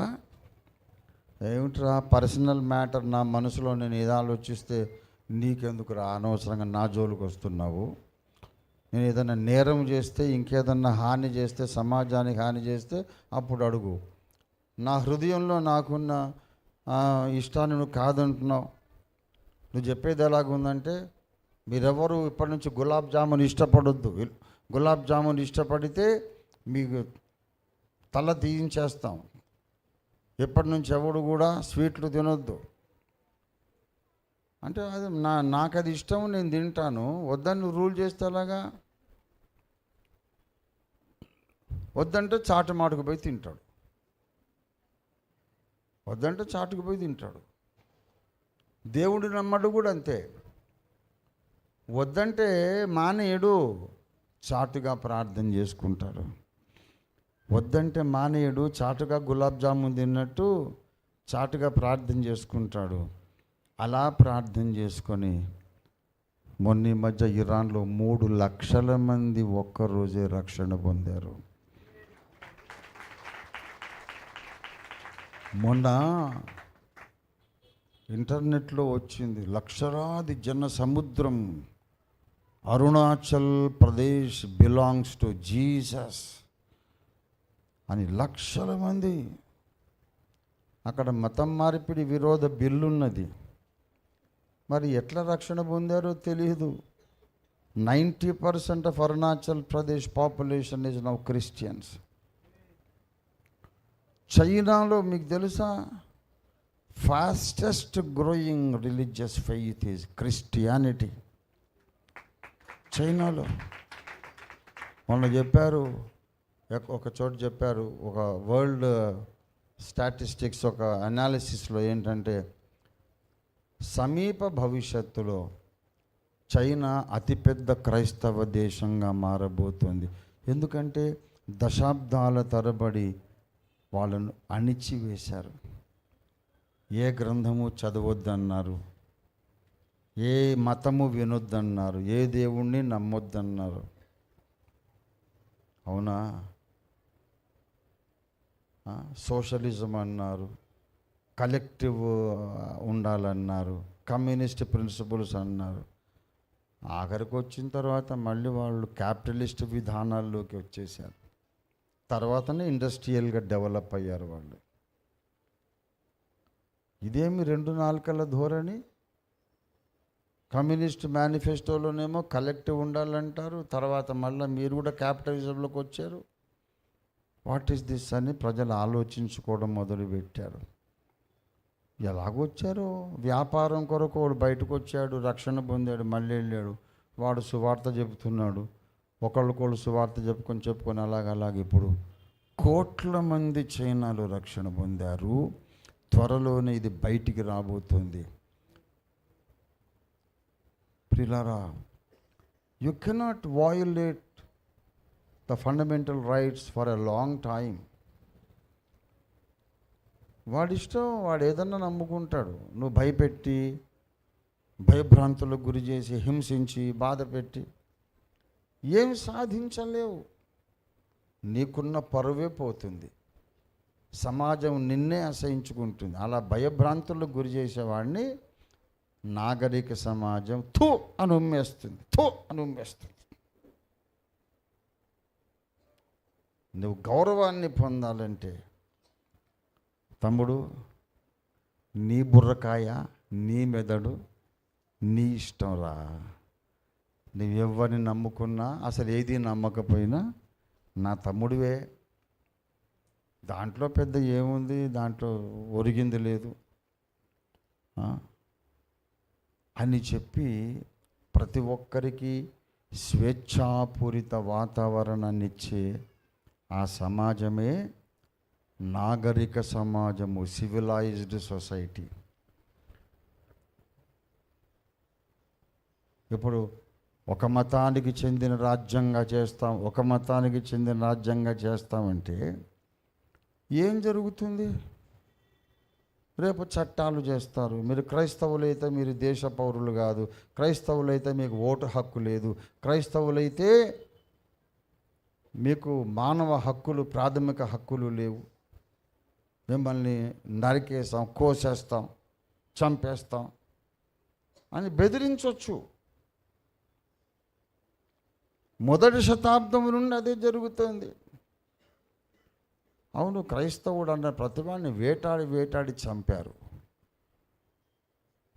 ఏమిట్రా, పర్సనల్ మ్యాటర్, నా మనసులో నేను ఏదో ఆలోచిస్తే నీకెందుకు రా, అనవసరంగా నా జోలికి వస్తున్నావు. నేను ఏదైనా నేరం చేస్తే, ఇంకేదన్నా హాని చేస్తే, సమాజానికి హాని చేస్తే అప్పుడు అడుగు. నా హృదయంలో నాకున్న ఇష్టాన్ని నువ్వు కాదంటున్నావు. నువ్వు చెప్పేది ఎలాగుందంటే, మీరెవరు ఇప్పటి నుంచి గులాబ్ జామున్ ఇష్టపడొద్దు, గులాబ్ జామున్ ఇష్టపడితే మీకు తల తీయించేస్తాం, ఎప్పటి నుంచి ఎవడు కూడా స్వీట్లు తినొద్దు అంటే అది నాకు అది ఇష్టం, నేను తింటాను, వద్దని నువ్వు రూల్ చేస్తే అలాగా. వద్దంటే చాటుమాటుకు పోయి తింటాడు, వద్దంటే చాటుకు పోయి తింటాడు. దేవుడు నమ్మడు కూడా అంతే, వద్దంటే మానేయడు, చాటుగా ప్రార్థన చేసుకుంటాడు. వద్దంటే మానేయడు, చాటుగా గులాబ్ జామున్ తిన్నట్టు చాటుగా ప్రార్థన చేసుకుంటాడు. అలా ప్రార్థన చేసుకొని మొన్న ఈ మధ్య ఇరాన్లో 3 లక్షల మంది ఒక్కరోజే రక్షణ పొందారు. మొన్న ఇంటర్నెట్లో వచ్చింది, లక్షలాది జన సముద్రం, Arunachal Pradesh belongs to Jesus అని లక్షల మంది. అక్కడ మతం మార్పిడి విరోధ బిల్లున్నది, మరి ఎట్లా రక్షణ పొందారో తెలియదు. 90% of Arunachal Pradesh population is now Christians. చైనాలో మీకు తెలుసా, fastest growing religious faith is Christianity. చైనాలో మొన్న చెప్పారు, ఒక చోట చెప్పారు, ఒక వరల్డ్ స్టాటిస్టిక్స్ ఒక అనాలిసిస్లో ఏంటంటే, సమీప భవిష్యత్తులో చైనా అతిపెద్ద క్రైస్తవ దేశంగా మారబోతుంది. ఎందుకంటే దశాబ్దాల తరబడి వాళ్ళను అణిచివేశారు. ఏ గ్రంథము చదవద్దన్నారు, ఏ మతము వినొద్దన్నారు, ఏ దేవుణ్ణి నమ్మొద్దన్నారు. అవునా? సోషలిజం అన్నారు, కలెక్టివ్ ఉండాలన్నారు, కమ్యూనిస్ట్ ప్రిన్సిపల్స్ అన్నారు. ఆఖరికి వచ్చిన తర్వాత మళ్ళీ వాళ్ళు క్యాపిటలిస్ట్ విధానాల్లోకి వచ్చేసారు. తర్వాతనే ఇండస్ట్రియల్గా డెవలప్ అయ్యారు వాళ్ళు. ఇదేమి రెండు నాలుకల ధోరణి? కమ్యూనిస్ట్ మేనిఫెస్టోలోనేమో కలెక్టివ్ ఉండాలంటారు, తర్వాత మళ్ళీ మీరు కూడా క్యాపిటలిజంలోకి వచ్చారు. వాట్ ఈస్ దిస్ అని ప్రజలు ఆలోచించుకోవడం మొదలుపెట్టారు. ఎలాగొచ్చారో, వ్యాపారం కొరకు వాడు బయటకు వచ్చాడు, రక్షణ పొందాడు, మళ్ళీ వెళ్ళాడు, వాడు సువార్త చెబుతున్నాడు, ఒకళ్ళకొళ్ళు సువార్త చెప్పుకొని అలాగ ఇప్పుడు కోట్ల మంది చైనాలో రక్షణ పొందారు. త్వరలోనే ఇది బయటికి రాబోతుంది. ప్రియులారా, you cannot violate the fundamental rights for a long time. వాడిష్టం, వాడు ఏదన్నా నమ్ముకుంటాడు. నువ్వు భయపెట్టి, భయభ్రాంతులకు గురి చేసి, హింసించి, బాధ పెట్టి ఏం సాధించలేవు. నీకున్న పరువే పోతుంది, సమాజం నిన్నే అసహించుకుంటుంది. అలా భయభ్రాంతులకు గురి చేసేవాడిని నాగరిక సమాజం థూ అని ఉమ్మేస్తుంది. నువ్వు గౌరవాన్ని పొందాలంటే తమ్ముడు, నీ బుర్రకాయ, నీ మెదడు, నీ ఇష్టం రా. నువ్వెవ్వరిని నమ్ముకున్నా, అసలు ఏది నమ్మకపోయినా నా తమ్ముడివే. దాంట్లో పెద్ద ఏముంది, దాంట్లో ఒరిగింది లేదు అని చెప్పి ప్రతి ఒక్కరికి స్వేచ్ఛాపూరిత వాతావరణాన్ని ఇచ్చే ఆ సమాజమే నాగరిక సమాజము, సివిలైజ్డ్ సొసైటీ. ఇప్పుడు ఒక మతానికి చెందిన రాజ్యంగా చేస్తాం, ఒక మతానికి చెందిన రాజ్యంగా చేస్తామంటే ఏం జరుగుతుంది? రేపు చట్టాలు చేస్తారు. మీరు క్రైస్తవులైతే మీరు దేశ పౌరులు కాదు, క్రైస్తవులైతే మీకు ఓటు హక్కు లేదు, క్రైస్తవులైతే మీకు మానవ హక్కులు, ప్రాథమిక హక్కులు లేవు, మిమ్మల్ని నరికేస్తాం, కోసేస్తాం, చంపేస్తాం అని బెదిరించవచ్చు. మొదటి శతాబ్దం నుండి అదే జరుగుతుంది. అవును, క్రైస్తవుడు అన్న ప్రతివాడిని వేటాడి చంపారు.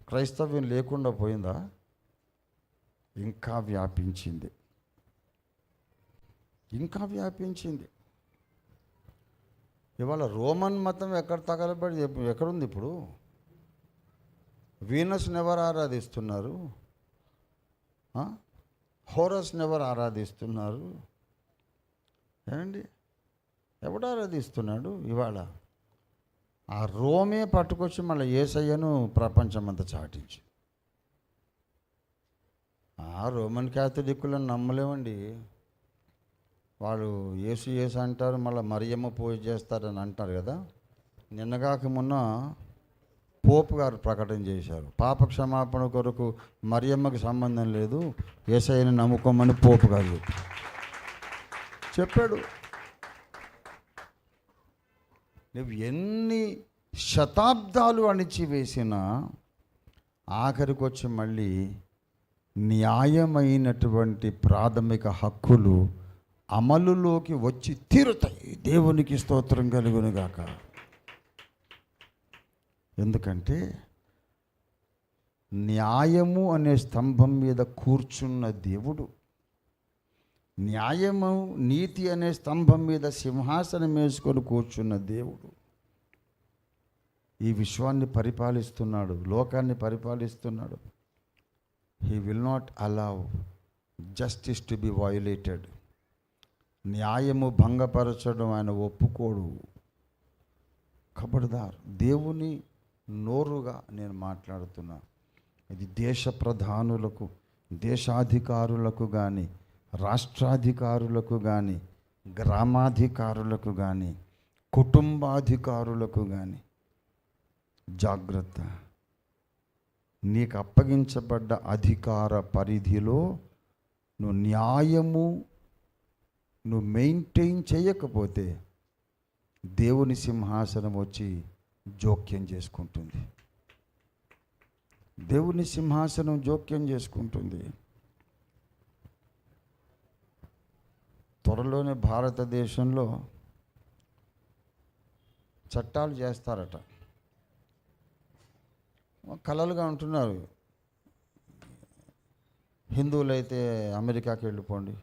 క్రైస్తవ్యం లేకుండా పోయిందా? ఇంకా వ్యాపించింది. ఇవాళ రోమన్ మతం ఎక్కడ తగలబడి ఎక్కడుంది? ఇప్పుడు వీనస్ని ఎవరు ఆరాధిస్తున్నారు? హోరస్ని ఎవరు ఆరాధిస్తున్నారు? ఏమండి, ఎవడు ఆరాధిస్తున్నాడు? ఇవాళ ఆ రోమే పట్టుకొచ్చి మళ్ళీ యేసయ్యను ప్రపంచమంతా చాటించి, ఆ రోమన్ క్యాథలిక్కులను నమ్మలేమండి. వాళ్ళు యేసు అంటారు, మళ్ళీ మరియమ్మ పూజ చేస్తారని అంటారు కదా. నిన్నగాక మొన్న పోపు గారు ప్రకటన చేశారు, పాప క్షమాపణ కొరకు మరియమ్మకి సంబంధం లేదు, యేసయ్యని నమ్ముకోమని పోపు గారు చెప్పాడు. నువ్వు ఎన్ని శతాబ్దాలు అణిచివేసినా ఆఖరికి వచ్చి మళ్ళీ న్యాయమైనటువంటి ప్రాథమిక హక్కులు అమలులోకి వచ్చి తీరుతాయి. దేవునికి స్తోత్రం కలుగునుగాక. ఎందుకంటే న్యాయము అనే స్తంభం మీద కూర్చున్న దేవుడు, న్యాయము నీతి అనే స్తంభం మీద సింహాసనం వేసుకొని కూర్చున్న దేవుడు ఈ విశ్వాన్ని పరిపాలిస్తున్నాడు, లోకాన్ని పరిపాలిస్తున్నాడు. He will not allow justice to be violated. న్యాయము భంగపరచడం ఆయన ఒప్పుకోడు. ఖబర్దార్, దేవుని నోరుగా నేను మాట్లాడుతున్నా. ఇది దేశ ప్రధానులకు, దేశాధికారులకు కానీ, రాష్ట్రాధికారులకు కానీ, గ్రామాధికారులకు కానీ, కుటుంబాధికారులకు కానీ జాగ్రత్త. నీకు అప్పగించబడ్డ అధికార పరిధిలో నువ్వు న్యాయము నువ్వు మెయింటైన్ చేయకపోతే దేవుని సింహాసనం వచ్చి జోక్యం చేసుకుంటుంది. దేవుని సింహాసనం జోక్యం చేసుకుంటుంది. త్వరలోనే భారతదేశంలో చట్టాలు చేస్తారట. కలలుగా ఉంటున్నారు, హిందువులైతే అమెరికాకి వెళ్ళిపోండి,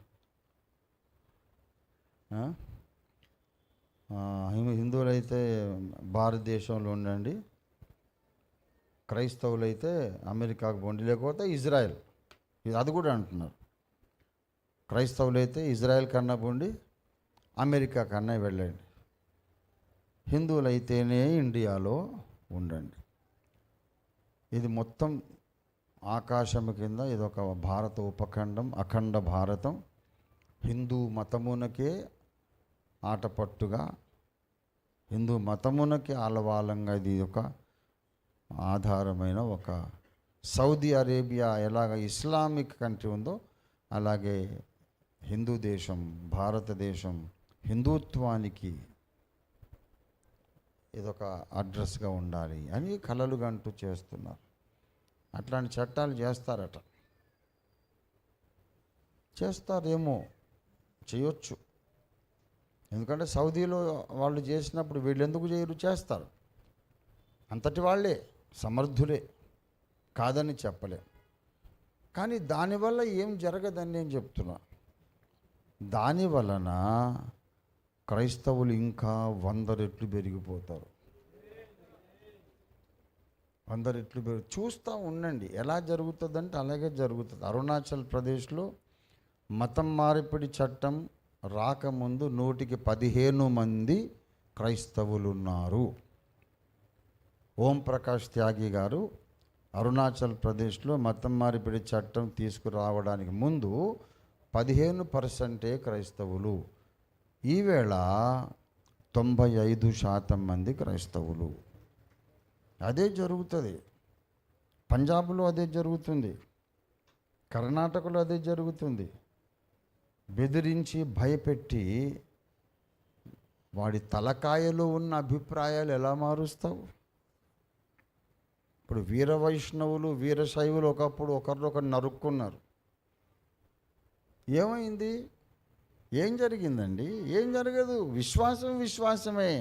హిందువులైతే భారతదేశంలో ఉండండి, క్రైస్తవులైతే అమెరికాకు పోండి, లేకపోతే ఇజ్రాయెల్, అది కూడా అంటున్నారు. క్రైస్తవులైతే ఇజ్రాయెల్ కన్నా పోండి, అమెరికా కన్నా వెళ్ళండి, హిందువులైతేనే ఇండియాలో ఉండండి. ఇది మొత్తం ఆకాశం కింద ఇదొక భారత ఉపఖండం, అఖండ భారతం. హిందూ మతమునకే ఆటపట్టుగా, హిందూ మతమునకే ఆలవాలంగా ఇది ఒక ఆధారమైన ఒక సౌదీ అరేబియా ఎలాగ ఇస్లామిక్ కంట్రీ ఉందో అలాగే హిందూ దేశం, భారతదేశం హిందుత్వానికి ఇదొక అడ్రస్గా ఉండాలి అని కలలుగంటూ చేస్తున్నారు. అట్లాంటి చట్టాలు చేస్తారట. చేస్తారేమో, చేయొచ్చు. ఎందుకంటే సౌదీలో వాళ్ళు చేసినప్పుడు వీళ్ళు ఎందుకు చేయరు? చేస్తారు. అంతటి వాళ్ళే, సమర్థులే, కాదని చెప్పలే. కానీ దానివల్ల ఏం జరగదని నేను చెప్తున్నా. దాని వలన క్రైస్తవులు ఇంకా 100 రెట్లు పెరిగిపోతారు. 100 రెట్లు చూస్తూ ఉండండి ఎలా జరుగుతుందంటే అలాగే జరుగుతుంది. అరుణాచల్ ప్రదేశ్లో మతం మార్పిడి చట్టం రాకముందు 115 మంది క్రైస్తవులు ఉన్నారు. ఓం ప్రకాష్ త్యాగి గారు అరుణాచల్ ప్రదేశ్లో మతం మార్పిడి చట్టం తీసుకురావడానికి ముందు 15% క్రైస్తవులు. ఈవేళ 95% మంది క్రైస్తవులు. అదే జరుగుతుంది. పంజాబ్లో అదే జరుగుతుంది, కర్ణాటకలో అదే జరుగుతుంది. బెదిరించి భయపెట్టి వాడి తలకాయలో ఉన్న అభిప్రాయాలు ఎలా మారుస్తావు? ఇప్పుడు వీర వైష్ణవులు, వీరశైవులు ఒకప్పుడు ఒకరినొకరు నరుక్కున్నారు. ఏమైంది? ఏం జరిగిందండి? ఏం జరగదు. విశ్వాసం విశ్వాసమే.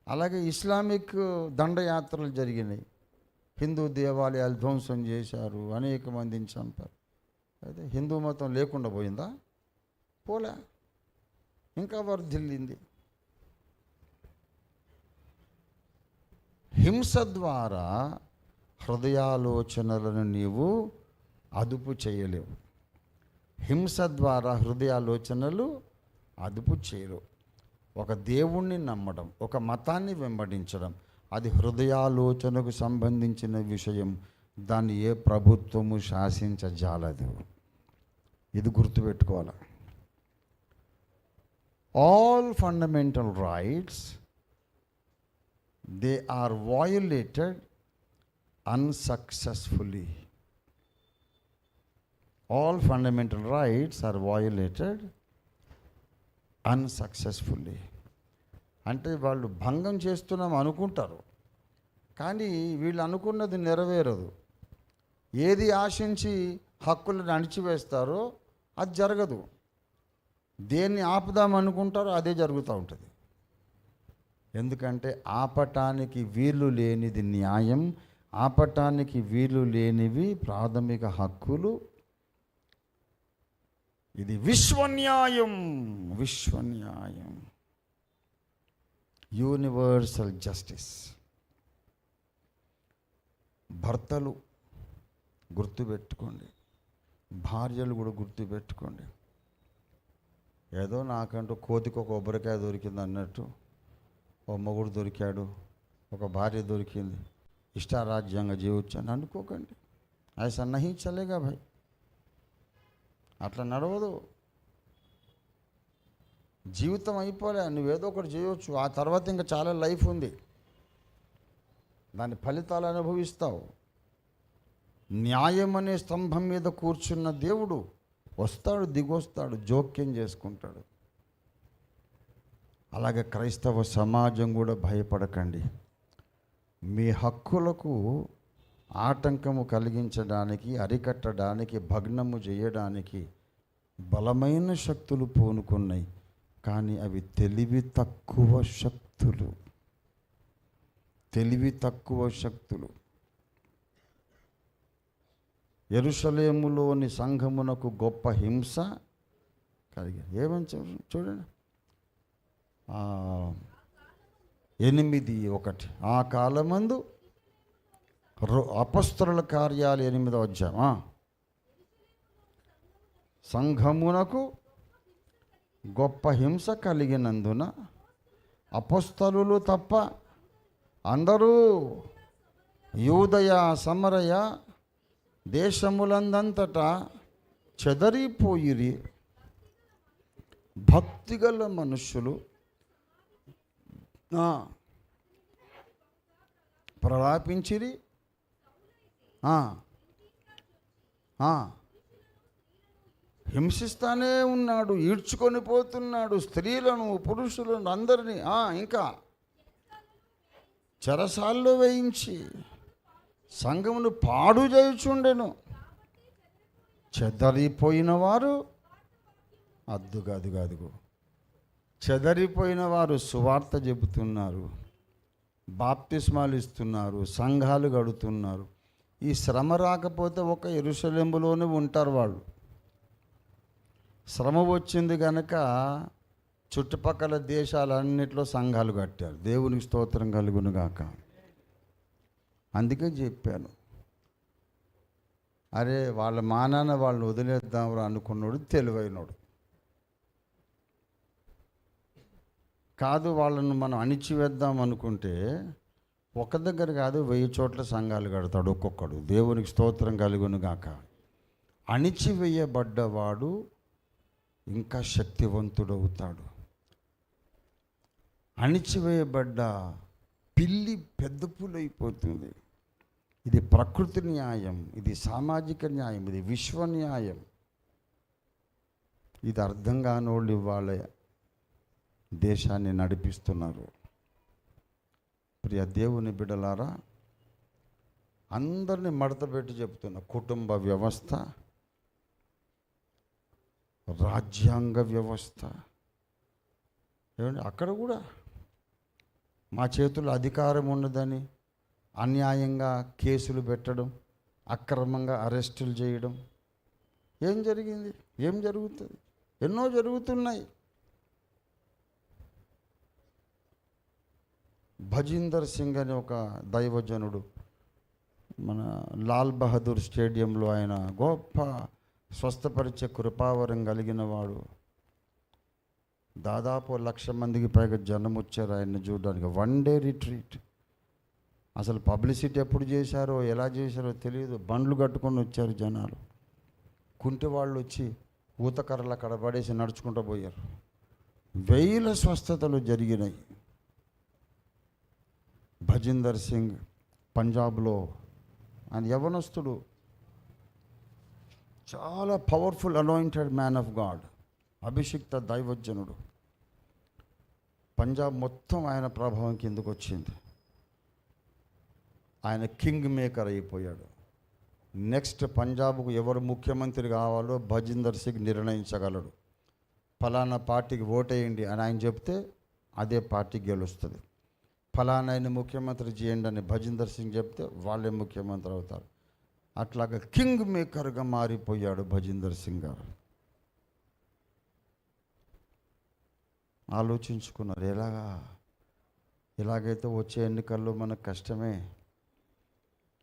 అలాగే ఇస్లామిక్ దండయాత్రలు జరిగినాయి. హిందూ దేవాలయాలు ధ్వంసం చేశారు, అనేక మందిని చంపారు. అయితే హిందూ మతం లేకుండా పోయిందా? పోలే, ఇంకా వర్ధిల్లింది. హింస ద్వారా హృదయాలోచనలను నీవు అదుపు చేయలేవు. హింస ద్వారా హృదయాలోచనలు అదుపు చేయలేవు. ఒక దేవుణ్ణి నమ్మడం, ఒక మతాన్ని వెంబడించడం, అది హృదయాలోచనకు సంబంధించిన విషయం. దాన్ని ఏ ప్రభుత్వము శాసించజాలదు. ఇది గుర్తుపెట్టుకోవాలి. All fundamental rights they are violated unsuccessfully. All fundamental rights are violated unsuccessfully. అంటే వాళ్ళు భంగం చేస్తున్నాం అనుకుంటారు, కానీ వీళ్ళు అనుకున్నది నెరవేరదు. ఏది ఆశించి హక్కులను అణిచివేస్తారో అది జరగదు. దేన్ని ఆపుదామనుకుంటారో అదే జరుగుతూ ఉంటుంది. ఎందుకంటే ఆపటానికి వీలు లేనిది న్యాయం, ఆపటానికి వీలు లేనివి ప్రాథమిక హక్కులు. ఇది విశ్వన్యాయం, విశ్వన్యాయం, యూనివర్సల్ జస్టిస్. భర్తలు గుర్తుపెట్టుకోండి, భార్యలు కూడా గుర్తుపెట్టుకోండి. ఏదో నాకంటూ కోతికి ఒక కొబ్బరికాయ దొరికింది అన్నట్టు ఓ మొగుడు దొరికాడు, ఒక భార్య దొరికింది, ఇష్టారాజ్యంగా జీవొచ్చని అనుకోకండి. ఐసా నహీ చలేగా భాయ్, అట్లా నడవదు. జీవితం అయిపోలే, నువ్వేదో ఒకటి చేయవచ్చు. ఆ తర్వాత ఇంకా చాలా లైఫ్ ఉంది, దాని ఫలితాలు అనుభవిస్తావు. న్యాయం అనే స్తంభం మీద కూర్చున్న దేవుడు వస్తాడు, దిగొస్తాడు, జోక్యం చేసుకుంటాడు. అలాగే క్రైస్తవ సమాజం కూడా భయపడకండి. మీ హక్కులకు ఆటంకము కలిగించడానికి, అరికట్టడానికి, భగ్నము చేయడానికి బలమైన శక్తులు పూనుకున్నాయి. కానీ అవి తెలివి తక్కువ శక్తులు, తెలివి తక్కువ శక్తులు. యెరూషలేములోని సంఘమునకు గొప్ప హింస కలిగింది. ఏమని చూడండి, 8:1. ఆ కాలమందు అపొస్తలుల కార్యాలు 8వ అధ్యాయం. సంఘమునకు గొప్ప హింస కలిగినందున అపొస్తలులు తప్ప అందరూ యూదయ సమరయ దేశములందంతటా చెదరిపోయిరి. భక్తిగల మనుష్యులు ప్రలాపించిరి. హింసిస్తానే ఉన్నాడు, ఈడ్చుకొని పోతున్నాడు స్త్రీలను, పురుషులను, అందరినీ. ఇంకా చెరసాల్లో వేయించి సంఘమును పాడు చేయుచుండెను. చెదరిపోయిన వారు అదుగో చెదరిపోయిన వారు సువార్త చెబుతున్నారు, బాప్తిస్మాలు ఇస్తున్నారు, సంఘాలు గడుతున్నారు. ఈ శ్రమ రాకపోతే ఒక యెరూషలేములోనే ఉంటారు వాళ్ళు. శ్రమ వచ్చింది కనుక చుట్టుపక్కల దేశాలన్నిట్లో సంఘాలు కట్టారు. దేవునికి స్తోత్రం కలుగును గాక. అందుకే చెప్పాను, అరే వాళ్ళ మానాన వాళ్ళని వదిలేద్దాం అనుకున్నాడు తెలివైనడు కాదు. వాళ్ళను మనం అణిచివేద్దాం అనుకుంటే ఒక దగ్గర కాదు, 1000 చోట్ల సంఘాలు కడతాడు ఒక్కొక్కడు. దేవునికి స్తోత్రం కలుగును గాక. అణిచివేయబడ్డవాడు ఇంకా శక్తివంతుడవుతాడు. అణిచివేయబడ్డ పిల్లి పెద్ద పులైపోతుంది. ఇది ప్రకృతి న్యాయం, ఇది సామాజిక న్యాయం, ఇది విశ్వ న్యాయం. ఇది అర్థం కానోళ్ళు ఇవాళ దేశాన్ని నడిపిస్తున్నారు. ప్రియ దేవుని బిడ్డలారా, అందరినీ మడతపెట్టి చెప్తున్నా, కుటుంబ వ్యవస్థ, రాజ్యాంగ వ్యవస్థ, ఏమండి అక్కడ కూడా మా చేతుల్లో అధికారం ఉన్నదని అన్యాయంగా కేసులు పెట్టడం, అక్రమంగా అరెస్టులు చేయడం. ఏం జరిగింది? ఏం జరుగుతుంది? ఎన్నో జరుగుతున్నాయి. భజీందర్ సింగ్ అనే ఒక దైవజనుడు మన లాల్ బహదూర్ స్టేడియంలో ఆయన గొప్ప స్వస్థపరిచే కృపావరం కలిగిన వాడు. దాదాపు 1,00,000 మందికి పైగా జనం వచ్చారు ఆయన్ని చూడడానికి. 1 డే రిట్రీట్. అసలు పబ్లిసిటీ ఎప్పుడు చేశారో ఎలా చేశారో తెలియదు. బండ్లు కట్టుకొని వచ్చారు జనాలు. కుంటి వాళ్ళు వచ్చి ఊతకర్రలు అక్కడ పడేసి నడుచుకుంటూ పోయారు. 1000 స్వస్థతలు జరిగినాయి. భజీందర్ సింగ్ పంజాబ్లో ఆయన యవనస్తుడు, చాలా powerful anointed man of God, అభిషిక్త దైవజనుడు. పంజాబ్ మొత్తం ఆయన ప్రభావం కిందకు వచ్చింది. ఆయన కింగ్ మేకర్ అయిపోయాడు. నెక్స్ట్ పంజాబ్కు ఎవరు ముఖ్యమంత్రి కావాలో భజీందర్ సింగ్ నిర్ణయించగలడు. ఫలానా పార్టీకి ఓటేయండి అని ఆయన చెప్తే అదే పార్టీ గెలుస్తుంది. ఫలానా ఆయన ముఖ్యమంత్రి చేయండి అని భజీందర్ సింగ్ చెప్తే వాళ్ళే ముఖ్యమంత్రి అవుతారు. అట్లాగా కింగ్ మేకర్గా మారిపోయాడు భజీందర్ సింగ్ గారు. ఆలోచించుకున్నారు, ఎలాగైతే వచ్చే ఎన్నికల్లో మనకు కష్టమే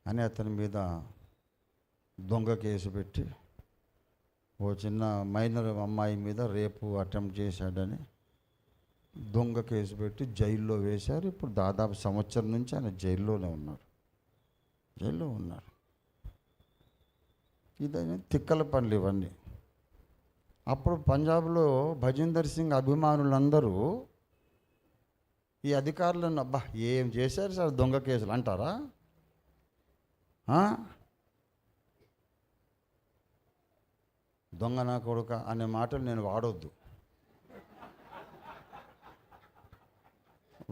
అని అతని మీద దొంగ కేసు పెట్టి, ఓ చిన్న మైనర్ అమ్మాయి మీద రేపు అటెంప్ట్ చేశాడని దొంగ కేసు పెట్టి జైల్లో వేశారు. ఇప్పుడు దాదాపు సంవత్సరం నుంచి ఆయన జైల్లో ఉన్నారు. ఇదైనా తిక్కల పనులు ఇవన్నీ. అప్పుడు పంజాబ్లో భజీందర్ సింగ్ అభిమానులందరూ ఈ అధికారులను అబ్బా ఏం చేశారు సార్ దొంగ కేసులు అంటారా? దొంగ నా కొడుక అనే మాటలు నేను వాడొద్దు,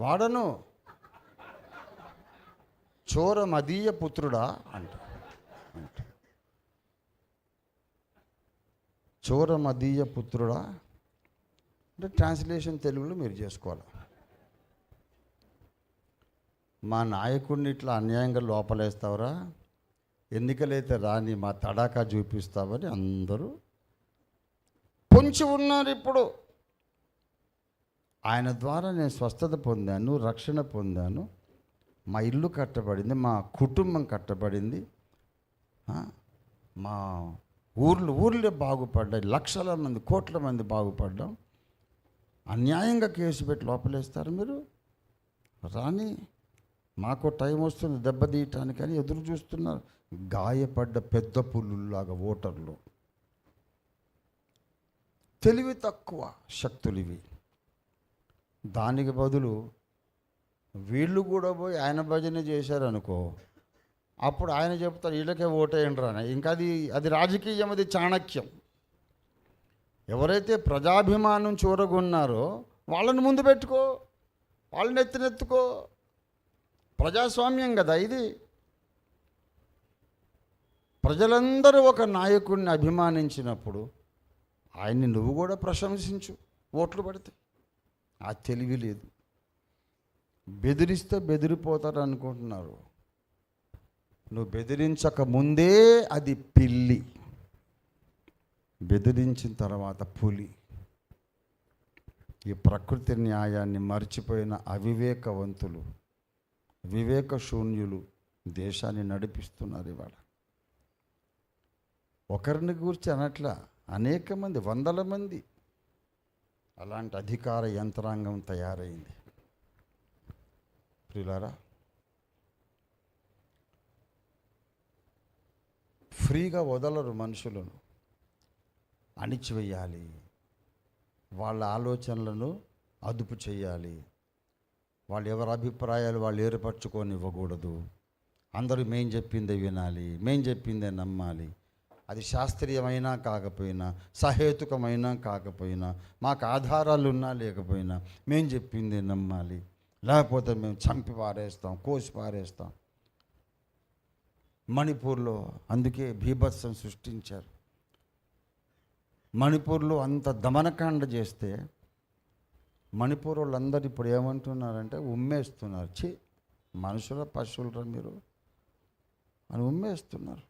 వాడను. చోర మదీయ పుత్రుడా అంట. చోర మదీయ పుత్రుడా అంటే ట్రాన్స్లేషన్ తెలుగులో మీరు చేసుకోవాలి. మా నాయకుడిని ఇట్లా అన్యాయంగా లోపలేస్తావురా, ఎన్నికలైతే రాని మా తడాకా చూపిస్తావని అందరూ పొంచి ఉన్నారు. ఇప్పుడు ఆయన ద్వారా నేను స్వస్థత పొందాను, రక్షణ పొందాను, మా ఇల్లు కట్టబడింది, మా కుటుంబం కట్టబడింది, మా ఊర్లే బాగుపడ్డాయి, లక్షల మంది కోట్ల మంది బాగుపడ్డాం. అన్యాయంగా కేసు పెట్టి లోపలేస్తారు మీరు. రాని మాకు టైం వస్తుంది దెబ్బతీయటానికని ఎదురు చూస్తున్నారు. గాయపడ్డ పెద్ద పుల్లులాగా ఓటర్లు. తెలివి తక్కువ శక్తులు ఇవి. దానికి బదులు వీళ్ళు కూడా పోయి ఆయన భజన చేశారనుకో, అప్పుడు ఆయన చెప్తారు వీళ్ళకే ఓటేయండి అని. ఇంకా అది రాజకీయం, అది చాణక్యం. ఎవరైతే ప్రజాభిమానం చూరగొన్నారో వాళ్ళని ముందు పెట్టుకో, వాళ్ళని ఎత్తునెత్తుకో. ప్రజాస్వామ్యం కదా ఇది. ప్రజలందరూ ఒక నాయకుడిని అభిమానించినప్పుడు ఆయన్ని నువ్వు కూడా ప్రశంసించు, ఓట్లు పడితే. ఆ తెలివి లేదు. బెదిరిస్తే బెదిరిపోతారు అనుకుంటున్నారు. నువ్వు బెదిరించక ముందే అది పిల్లి, బెదిరించిన తర్వాత పులి. ఈ ప్రకృతి న్యాయాన్ని మర్చిపోయిన అవివేకవంతులు, వివేక శూన్యులు దేశాన్ని నడిపిస్తున్నారు ఇవాళ. ఒకరిని గురించి అనట్లా, అనేక మంది, వందల మంది అలాంటి అధికార యంత్రాంగం తయారైంది. ప్రియులారా, ఫ్రీగా వదలరు మనుషులను. అణిచివేయాలి, వాళ్ళ ఆలోచనలను అదుపు చేయాలి, వాళ్ళు ఎవరి అభిప్రాయాలు వాళ్ళు ఏర్పరచుకోనివ్వకూడదు. అందరూ మేం చెప్పిందే వినాలి, మేం చెప్పిందే నమ్మాలి. అది శాస్త్రీయమైనా కాకపోయినా, సహేతుకమైనా కాకపోయినా, మాకు ఆధారాలు ఉన్నా లేకపోయినా మేం చెప్పిందే నమ్మాలి, లేకపోతే మేము చంపి పారేస్తాం, కోసి పారేస్తాం. మణిపూర్లో అందుకే బీభత్సం సృష్టించారు. మణిపూర్లో అంత దమనకాండ చేస్తే మణిపూర్ వాళ్ళందరూ ఇప్పుడు ఏమంటున్నారంటే ఉమ్మేస్తున్నారు. మనుషుల పశువులరా మీరు అని ఉమ్మేస్తున్నారు.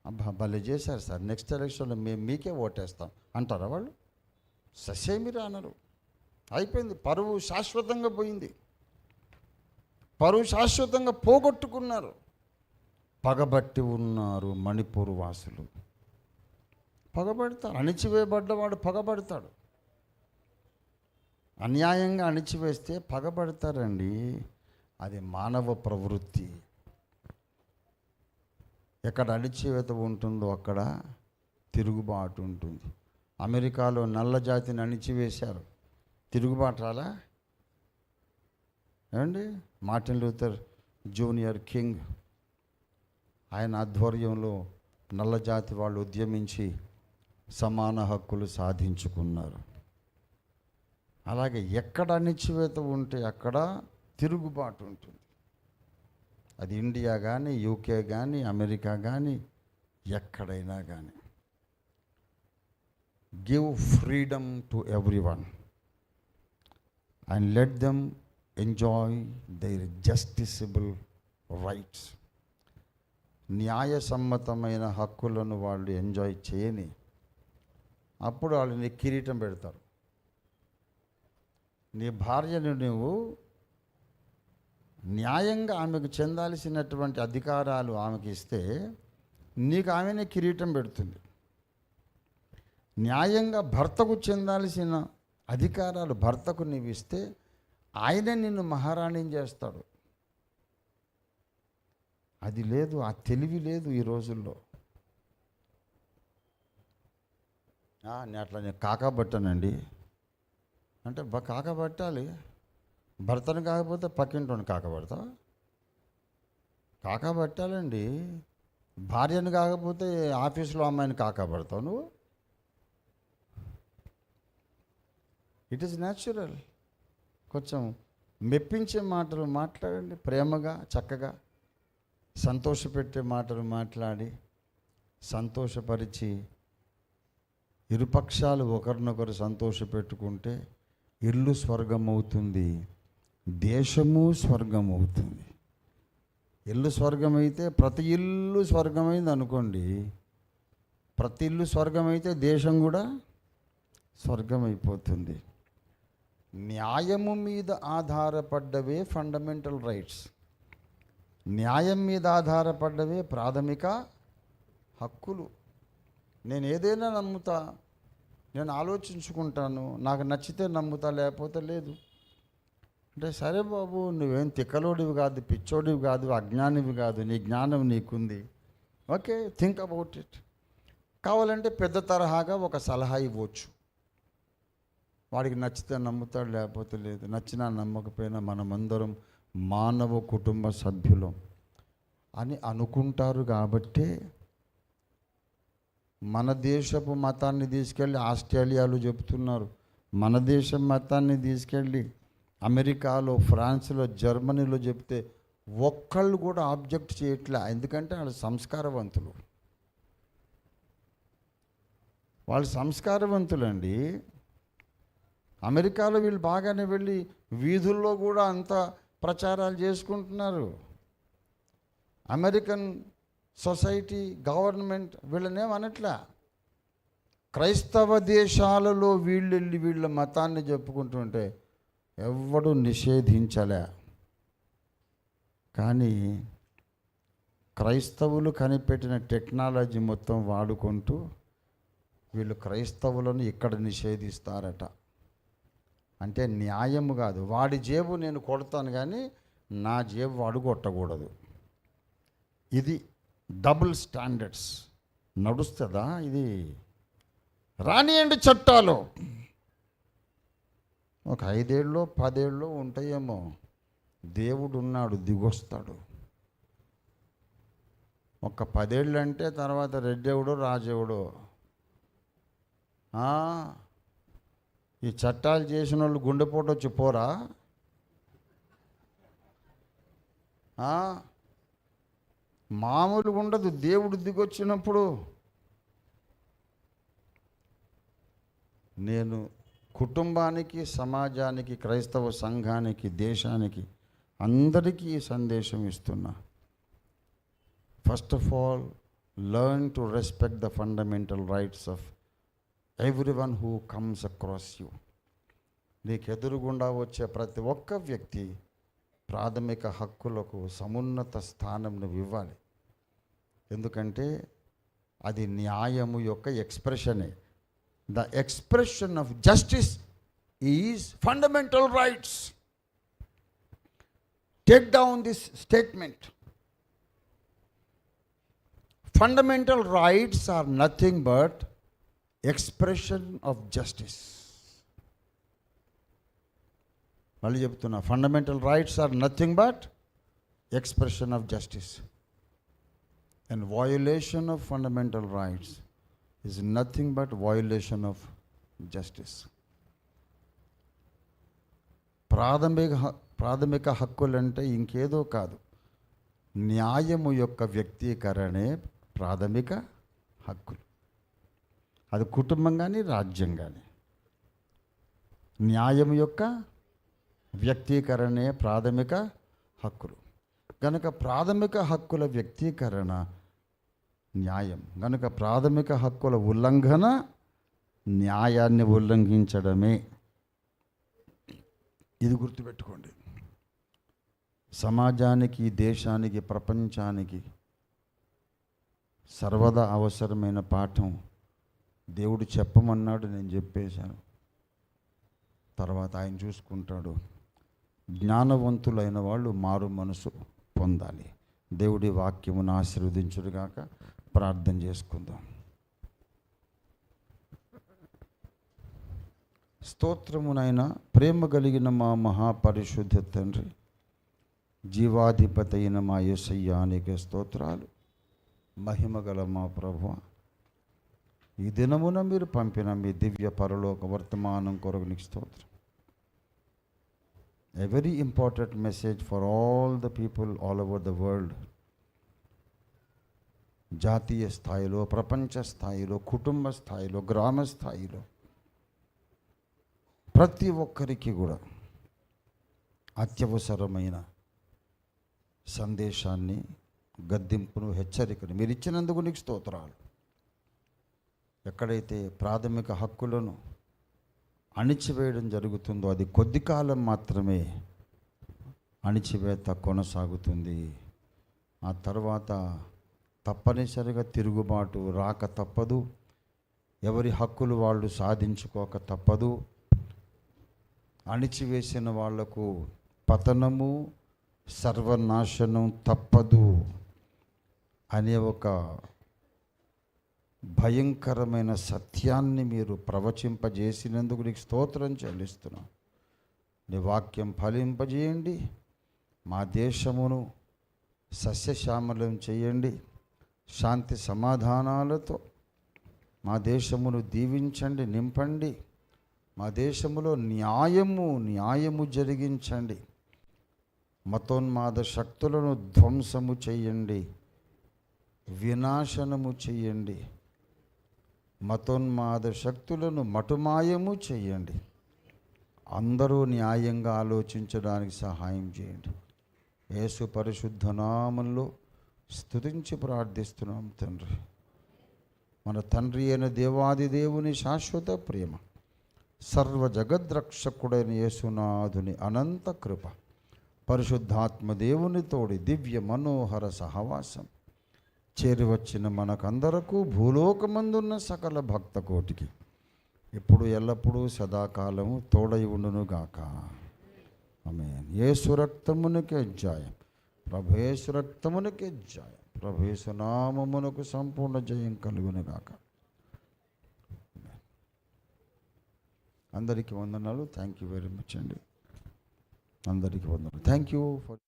అబ్బా భలే చేశారు సార్, నెక్స్ట్ ఎలక్షన్లో మేము మీకే ఓటేస్తాం అంటారా వాళ్ళు? ససేమిరా అనరు. అయిపోయింది. పరువు శాశ్వతంగా పోయింది. పరువు శాశ్వతంగా పోగొట్టుకున్నారు. పగబట్టి ఉన్నారు మణిపూర్ వాసులు. పగబడతారు. అణిచివేయబడ్డవాడు పగబడతాడు. అన్యాయంగా అణిచివేస్తే పగబడతారండి. అది మానవ ప్రవృత్తి. ఎక్కడ అణిచివేత ఉంటుందో అక్కడ తిరుగుబాటు ఉంటుంది. అమెరికాలో నల్ల జాతిని అణిచివేశారు, తిరుగుబాటు రాలా? ఏమండి, మార్టిన్ లూథర్ జూనియర్ కింగ్, ఆయన ఆధ్వర్యంలో నల్ల జాతి వాళ్ళు ఉద్యమించి సమాన హక్కులు సాధించుకున్నారు. అలాగే ఎక్కడ అణిచివేత ఉంటే అక్కడ తిరుగుబాటు ఉంటుంది. అది ఇండియా కానీ, యూకే కానీ, అమెరికా కానీ, ఎక్కడైనా కానీ. Give freedom to everyone and let them enjoy their justiciable rights. న్యాయసమ్మతమైన హక్కులను వాళ్ళు ఎంజాయ్ చేయని అప్పుడు వాళ్ళని కిరీటం పెడతారు. నీ భార్యను నువ్వు న్యాయంగా ఆమెకు చెందాల్సినటువంటి అధికారాలు ఆమెకి ఇస్తే నీకు ఆమెనే కిరీటం పెడుతుంది. న్యాయంగా భర్తకు చెందాల్సిన అధికారాలు భర్తకు నీవు ఇస్తే ఆయనే నిన్ను మహారాణిని చేస్తాడు. అది లేదు, ఆ తెలివి లేదు ఈ రోజుల్లో. నేను అట్లా నేను కాకబట్టానండి అంటే కాకబట్టాలి. భర్తను కాకపోతే పక్కింటోని కాకబడతావా? కాకబట్టాలండి. భార్యను కాకపోతే ఆఫీసులో అమ్మాయిని కాకబడతావు నువ్వు. It is natural. కొంచెం మెప్పించే మాటలు మాట్లాడండి, ప్రేమగా చక్కగా సంతోషపెట్టే మాటలు మాట్లాడి సంతోషపరిచి ఇరుపక్షాలు ఒకరినొకరు సంతోషపెట్టుకుంటే ఇల్లు స్వర్గం అవుతుంది, దేశము స్వర్గం అవుతుంది. ఇల్లు స్వర్గమైతే ప్రతి ఇల్లు స్వర్గమైంది అనుకోండి, ప్రతి ఇల్లు స్వర్గమైతే దేశం కూడా స్వర్గం అయిపోతుంది. న్యాయము మీద ఆధారపడ్డవే ఫండమెంటల్ రైట్స్. న్యాయం మీద ఆధారపడ్డవే ప్రాథమిక హక్కులు. నేను ఏదైనా నమ్ముతా, నేను ఆలోచించుకుంటాను, నాకు నచ్చితే నమ్ముతా, లేకపోతే లేదు. అంటే సరే బాబు, నువ్వేం తిక్కలోడివి కాదు, పిచ్చోడివి కాదు, అజ్ఞానివి కాదు, నీ జ్ఞానం నీకుంది, ఓకే, థింక్ అబౌట్ ఇట్. కావాలంటే పెద్ద తరహాగా ఒక సలహా ఇవ్వచ్చు. వాడికి నచ్చితే నమ్ముతాడు, లేకపోతే లేదు. నచ్చినా నమ్మకపోయినా మనమందరం మానవ కుటుంబ సభ్యులం అని అనుకుంటారు. కాబట్టి మన దేశపు మతాన్ని తీసుకెళ్ళి ఆస్ట్రేలియాలో చెప్తున్నారు, మన దేశం మతాన్ని తీసుకెళ్ళి అమెరికాలో, ఫ్రాన్స్లో, జర్మనీలో చెప్తే ఒక్కళ్ళు కూడా ఆబ్జెక్ట్ చేయట్లే. ఎందుకంటే వాళ్ళు సంస్కారవంతులు. వాళ్ళు సంస్కారవంతులండి. అమెరికాలో వీళ్ళు బాగానే వెళ్ళి వీధుల్లో కూడా అంత ప్రచారాలు చేసుకుంటున్నారు. అమెరికన్ సొసైటీ, గవర్నమెంట్ వీళ్ళనేమనట్లా. క్రైస్తవ దేశాలలో వీళ్ళెళ్ళి వీళ్ళ మతాన్ని చెప్పుకుంటుంటే ఎవ్వడూ నిషేధించలే. కానీ క్రైస్తవులు కనిపెట్టిన టెక్నాలజీ మొత్తం వాడుకుంటూ వీళ్ళు క్రైస్తవులను ఇక్కడ నిషేధిస్తారట. అంటే న్యాయము కాదు. వాడి జేబు నేను కొడతాను కానీ నా జేబు వాడు కొట్టకూడదు. ఇది డబుల్ స్టాండర్డ్స్ నడుస్తుందా? ఇది రానియండి చట్టాలు. ఒక 5 ఏళ్ళో 10 ఏళ్ళో ఉంటాయేమో. దేవుడు ఉన్నాడు, దిగొస్తాడు. ఒక 10 ఏళ్ళు అంటే తర్వాత రెడ్డెవడో రాజెవడో. ఈ చట్టాలు చేసిన వాళ్ళు గుండెపోటు వచ్చి పోరా? మామూలుగా ఉండదు దేవుడు దిగొచ్చినప్పుడు. నేను కుటుంబానికి, సమాజానికి, క్రైస్తవ సంఘానికి, దేశానికి, అందరికీ ఈ సందేశం ఇస్తున్నా. First of all, learn to respect the fundamental rights of everyone who comes across you. నీకు ఎదురుగుండా వచ్చే ప్రతి ఒక్క వ్యక్తి ప్రాథమిక హక్కులకు సమున్నత స్థానం నువ్వు ఇవ్వాలి. ఎందుకంటే అది న్యాయము యొక్క ఎక్స్ప్రెషనే. The expression of justice is fundamental rights. Take down this statement. Fundamental rights are nothing but expression of justice. మళ్ళీ చెప్తున్నా, fundamental rights are nothing but expression of justice. And violation of fundamental rights is nothing but violation of justice. ప్రాథమిక హక్కులంటే ఇంకేదో కాదు, న్యాయము యొక్క వ్యక్తీకరణే ప్రాథమిక హక్కులు. అది కుటుంబం కానీ, రాజ్యం కానీ. న్యాయం యొక్క వ్యక్తీకరణే ప్రాథమిక హక్కులు. కనుక ప్రాథమిక హక్కుల వ్యక్తీకరణ న్యాయం. కనుక ప్రాథమిక హక్కుల ఉల్లంఘన న్యాయాన్ని ఉల్లంఘించడమే. ఇది గుర్తుపెట్టుకోండి. సమాజానికి, దేశానికి, ప్రపంచానికి సర్వదా అవసరమైన పాఠం దేవుడు చెప్పమన్నాడు, నేను చెప్పేశాను. తర్వాత ఆయన చూసుకుంటాడు. జ్ఞానవంతులైన వాళ్ళు మారు మనసు పొందాలి. దేవుడి వాక్యమును ఆశీర్వదించుడుగాక. ప్రార్థన చేసుకుందాం. స్తోత్రమునైనా ప్రేమ కలిగిన మా మహాపరిశుద్ధ తండ్రి, జీవాధిపతి అయిన మా యేసయ్యా నీకే స్తోత్రాలు. మహిమగల మా ప్రభువా, ఈ దినమున మీరు పంపిన మీ దివ్య పరలోక వర్తమానం కొరకు నీకు స్తోత్రం. A very important message for all the people all over the world. జాతీయ స్థాయిలో, ప్రపంచ స్థాయిలో, కుటుంబ స్థాయిలో, గ్రామ స్థాయిలో ప్రతి ఒక్కరికి కూడా అత్యవసరమైన సందేశాన్ని, గద్దింపును, హెచ్చరికను మీరు ఇచ్చినందుకు నీకు స్తోత్రాలు. ఎక్కడైతే ప్రాథమిక హక్కులను అణిచివేయడం జరుగుతుందో అది కొద్ది కాలం మాత్రమే అణిచివేత కొనసాగుతుంది. ఆ తర్వాత తప్పనిసరిగా తిరుగుబాటు రాక తప్పదు. ఎవరి హక్కులు వాళ్ళు సాధించుకోక తప్పదు. అణిచివేసిన వాళ్లకు పతనము, సర్వనాశనం తప్పదు అనే ఒక భయంకరమైన సత్యాన్ని మీరు ప్రవచింపజేసినందుకు నీకు స్తోత్రం చెల్లిస్తున్నాం. నీ వాక్యం ఫలింపజేయండి. మా దేశమును సస్యశ్యామలం చేయండి. శాంతి సమాధానాలతో మా దేశమును దీవించండి, నింపండి. మా దేశములో న్యాయము జరిగించండి. మతోన్మాద శక్తులను ధ్వంసము చేయండి, వినాశనము చేయండి. మతోన్మాద శక్తులను మటుమాయము చేయండి. అందరూ న్యాయంగా ఆలోచించడానికి సహాయం చేయండి. యేసు పరిశుద్ధ నామములో స్తుతించి ప్రార్థిస్తున్నాం తండ్రి. మన తండ్రి అయిన దేవాది దేవుని శాశ్వత ప్రేమ, సర్వ జగద్రక్షకుడైన యేసునాథుని అనంత కృప, పరిశుద్ధాత్మ దేవుని తోడి దివ్య మనోహర సహవాసం చేరివచ్చిన మనకందరకు, భూలోకమందున్న సకల భక్త కోటికి ఇప్పుడు ఎల్లప్పుడూ సదాకాలము తోడై ఉండునుగాక. ఆమేన్. యేసు రక్తమునకే జయం, ప్రభు యేసు రక్తమునకే జయం, ప్రభు యేసు నామమునకు సంపూర్ణ జయం కలుగునుగాక. అందరికీ వందనాలు. థ్యాంక్ యూ వెరీ మచ్ అండి. అందరికీ వందనాలు. Thank you for